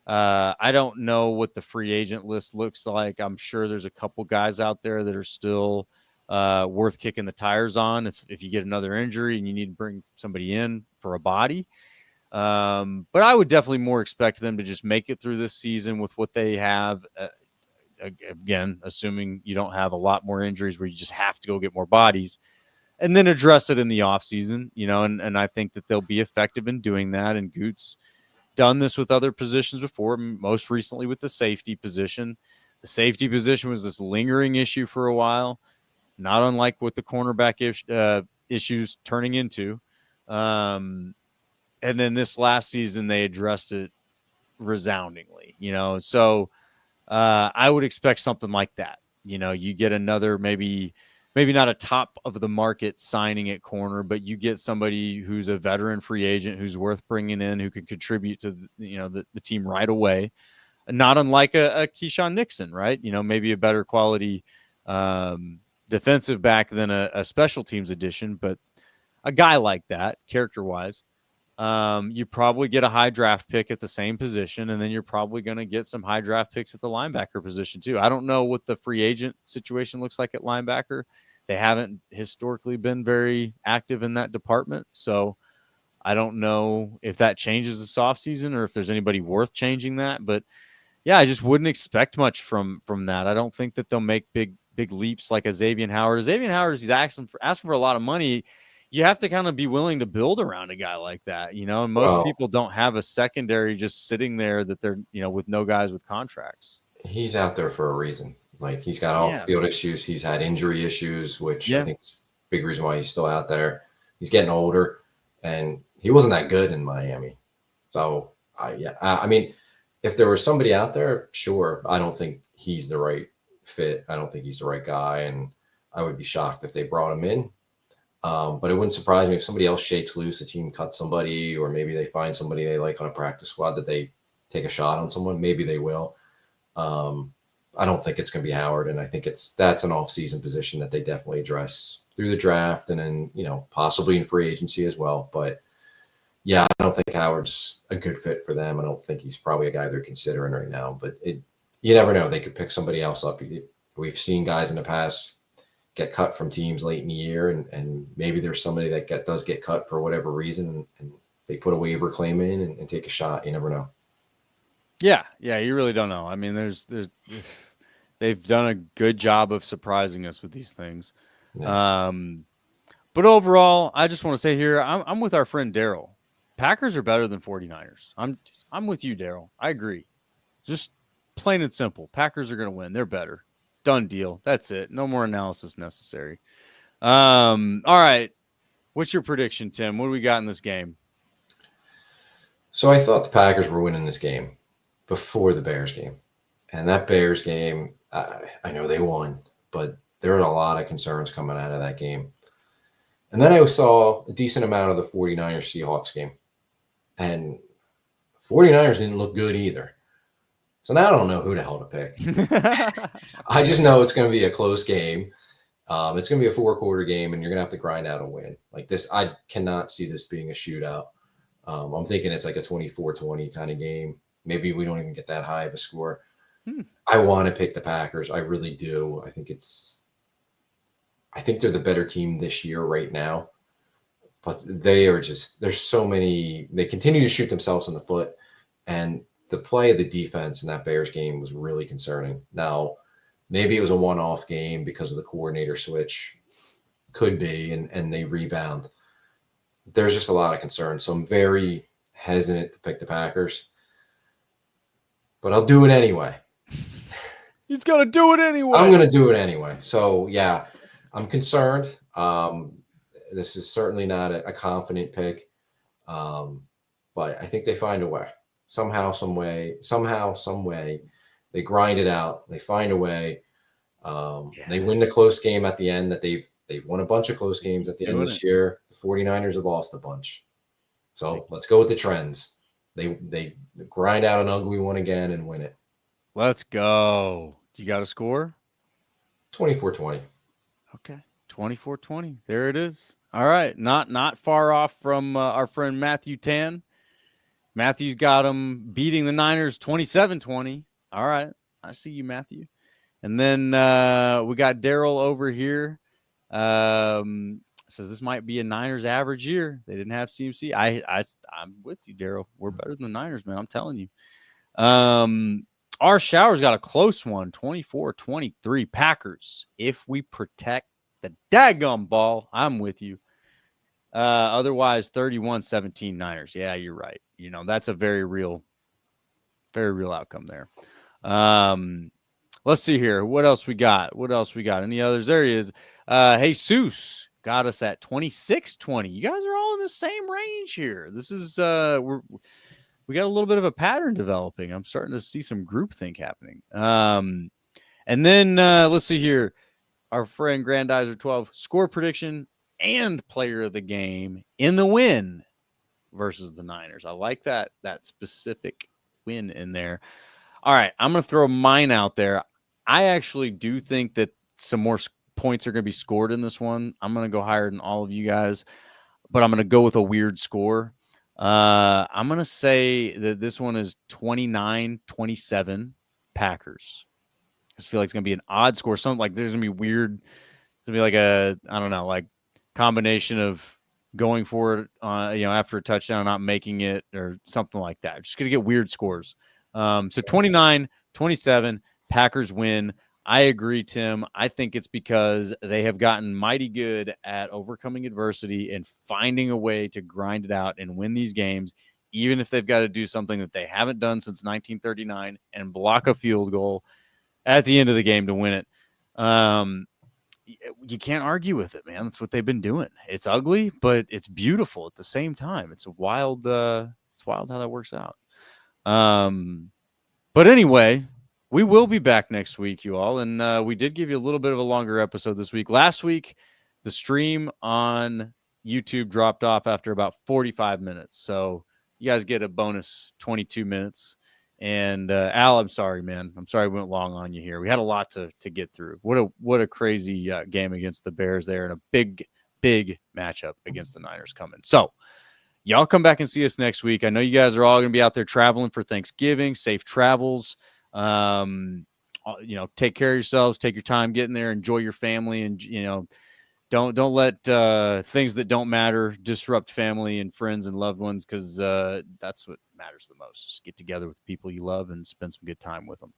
I don't know what the free agent list looks like. I'm sure there's a couple guys out there that are still worth kicking the tires on if you get another injury and you need to bring somebody in for a body. But I would definitely more expect them to just make it through this season with what they have. Again, assuming you don't have a lot more injuries where you just have to go get more bodies, and then address it in the offseason, and I think that they'll be effective in doing that. And Goot's done this with other positions before, most recently with the safety position. The safety position was this lingering issue for a while, not unlike what the cornerback issues turning into. And then this last season, they addressed it resoundingly, So I would expect something like that. You get another maybe not a top of the market signing at corner, but you get somebody who's a veteran free agent who's worth bringing in, who can contribute to the team right away. Not unlike a Keyshawn Nixon, right? Maybe a better quality defensive back than a special teams addition, but a guy like that, character-wise, you probably get a high draft pick at the same position, and then you're probably going to get some high draft picks at the linebacker position too. I don't know what the free agent situation looks like at linebacker. They haven't historically been very active in that department, so I don't know if that changes this offseason or if there's anybody worth changing that. But yeah, I just wouldn't expect much from that. I don't think that they'll make big leaps like a Xavier Howard. Xavier Howard is asking for a lot of money. You have to kind of be willing to build around a guy like that, and most people don't have a secondary just sitting there that they're, with no guys with contracts. He's out there for a reason. Like, he's got off-field issues. He's had injury issues, which I think is a big reason why he's still out there. He's getting older, and he wasn't that good in Miami. So, I mean, if there was somebody out there, sure. I don't think he's the right fit. I don't think he's the right guy, and I would be shocked if they brought him in. But it wouldn't surprise me if somebody else shakes loose, a team cuts somebody, or maybe they find somebody they like on a practice squad that they take a shot on someone. Maybe they will. I don't think it's going to be Howard, and I think that's an off-season position that they definitely address through the draft and then, possibly in free agency as well. But yeah, I don't think Howard's a good fit for them. I don't think he's probably a guy they're considering right now, but you never know. They could pick somebody else up. We've seen guys in the past get cut from teams late in the year, and maybe there's somebody that does get cut for whatever reason, and they put a waiver claim in and take a shot. You never know. Yeah, you really don't know. I mean, they've done a good job of surprising us with these things. Yeah. But overall, I just want to say here, I'm with our friend Daryl. Packers are better than 49ers. I'm with you, Daryl. I agree. Just plain and simple. Packers are going to win. They're better. Done deal. That's it. No more analysis necessary. All right. What's your prediction, Tim? What do we got in this game? So I thought the Packers were winning this game before the Bears game. And that Bears game, I know they won, but there are a lot of concerns coming out of that game. And then I saw a decent amount of the 49ers-Seahawks game. And 49ers didn't look good either. So now I don't know who the hell to pick. I just know it's going to be a close game. It's going to be a 4-quarter game, and you're going to have to grind out a win. Like this, I cannot see this being a shootout. I'm thinking it's like a 24-20 kind of game. Maybe we don't even get that high of a score. I want to pick the Packers. I really do. I think they're the better team this year right now. But they are just, there's so many, they continue to shoot themselves in the foot. And the play of the defense in that Bears game was really concerning. Now, maybe it was a one-off game because of the coordinator switch. Could be, and they rebound. There's just a lot of concern. So I'm very hesitant to pick the Packers. But I'll do it anyway. He's going to do it anyway. I'm going to do it anyway. So, yeah, I'm concerned. This is certainly not a confident pick. But I think they find a way. Somehow, some way, they grind it out. They find a way. They win the close game at the end that they've won a bunch of close games at the end this year. The 49ers have lost a bunch. So let's go with the trends. They grind out an ugly one again and win it. Let's go. Do you got a score? 24-20. Okay. 24-20. There it is. All right. Not far off from our friend Matthew Tan. Matthew's got him beating the Niners 27-20. All right. I see you, Matthew. And then we got Daryl over here. Says this might be a Niners average year. They didn't have CMC. I'm with you, Daryl. We're better than the Niners, man. I'm telling you. Our Showers got a close one, 24-23 Packers. If we protect the daggum ball, I'm with you. Otherwise, 31-17 Niners. Yeah, you're right. You know, that's a very real outcome there. Let's see here. What else we got? Any others? There he is. Jesus got us at 26-20. You guys are all in the same range here. This is we got a little bit of a pattern developing. I'm starting to see some groupthink happening. And then let's see here. Our friend Grandizer 12 score prediction and player of the game in the win versus the Niners. I like that specific win in there. All right, I'm going to throw mine out there. I actually do think that some more points are going to be scored in this one. I'm going to go higher than all of you guys, but I'm going to go with a weird score. I'm going to say that this one is 29-27 Packers. I just feel like it's going to be an odd score. Something like there's going to be weird. It's going to be like a, I don't know, like combination of going for it, after a touchdown, not making it or something like that. Just going to get weird scores. So 29-27 Packers win. I agree, Tim. I think it's because they have gotten mighty good at overcoming adversity and finding a way to grind it out and win these games, even if they've got to do something that they haven't done since 1939 and block a field goal at the end of the game to win it. You can't argue with it, man. That's what they've been doing. It's ugly, but it's beautiful at the same time. It's wild. It's wild how that works out. But anyway, we will be back next week, you all. And we did give you a little bit of a longer episode this week. Last week, the stream on YouTube dropped off after about 45 minutes. So you guys get a bonus 22 minutes. And Al, I'm sorry, man. I'm sorry we went long on you here. We had a lot to get through. What a crazy game against the Bears there, and a big matchup against the Niners coming. So y'all come back and see us next week. I know you guys are all going to be out there traveling for Thanksgiving. Safe travels. Take care of yourselves. Take your time getting there. Enjoy your family, and don't let things that don't matter disrupt family and friends and loved ones, because that's what matters the most. Just get together with the people you love and spend some good time with them.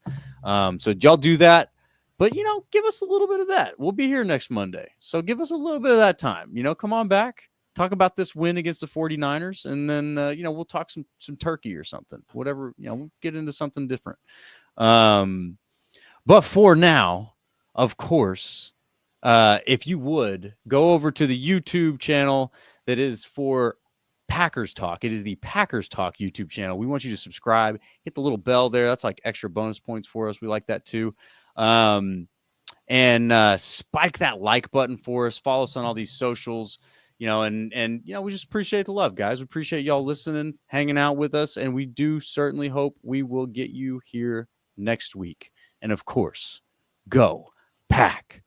So y'all do that, but give us a little bit of that. We'll be here next Monday, so give us a little bit of that time. Come on back, talk about this win against the 49ers, and then we'll talk some turkey or something, whatever. We'll get into something different. But for now, of course, if you would go over to the YouTube channel that is for Packers Talk. It is the Packers Talk YouTube channel. We want you to subscribe, hit the little bell there. That's like extra bonus points for us. We like that too. And spike that like button for us. Follow us on all these socials, and we just appreciate the love, guys. We appreciate y'all listening, hanging out with us. And we do certainly hope we will get you here next week. And of course, go Pack.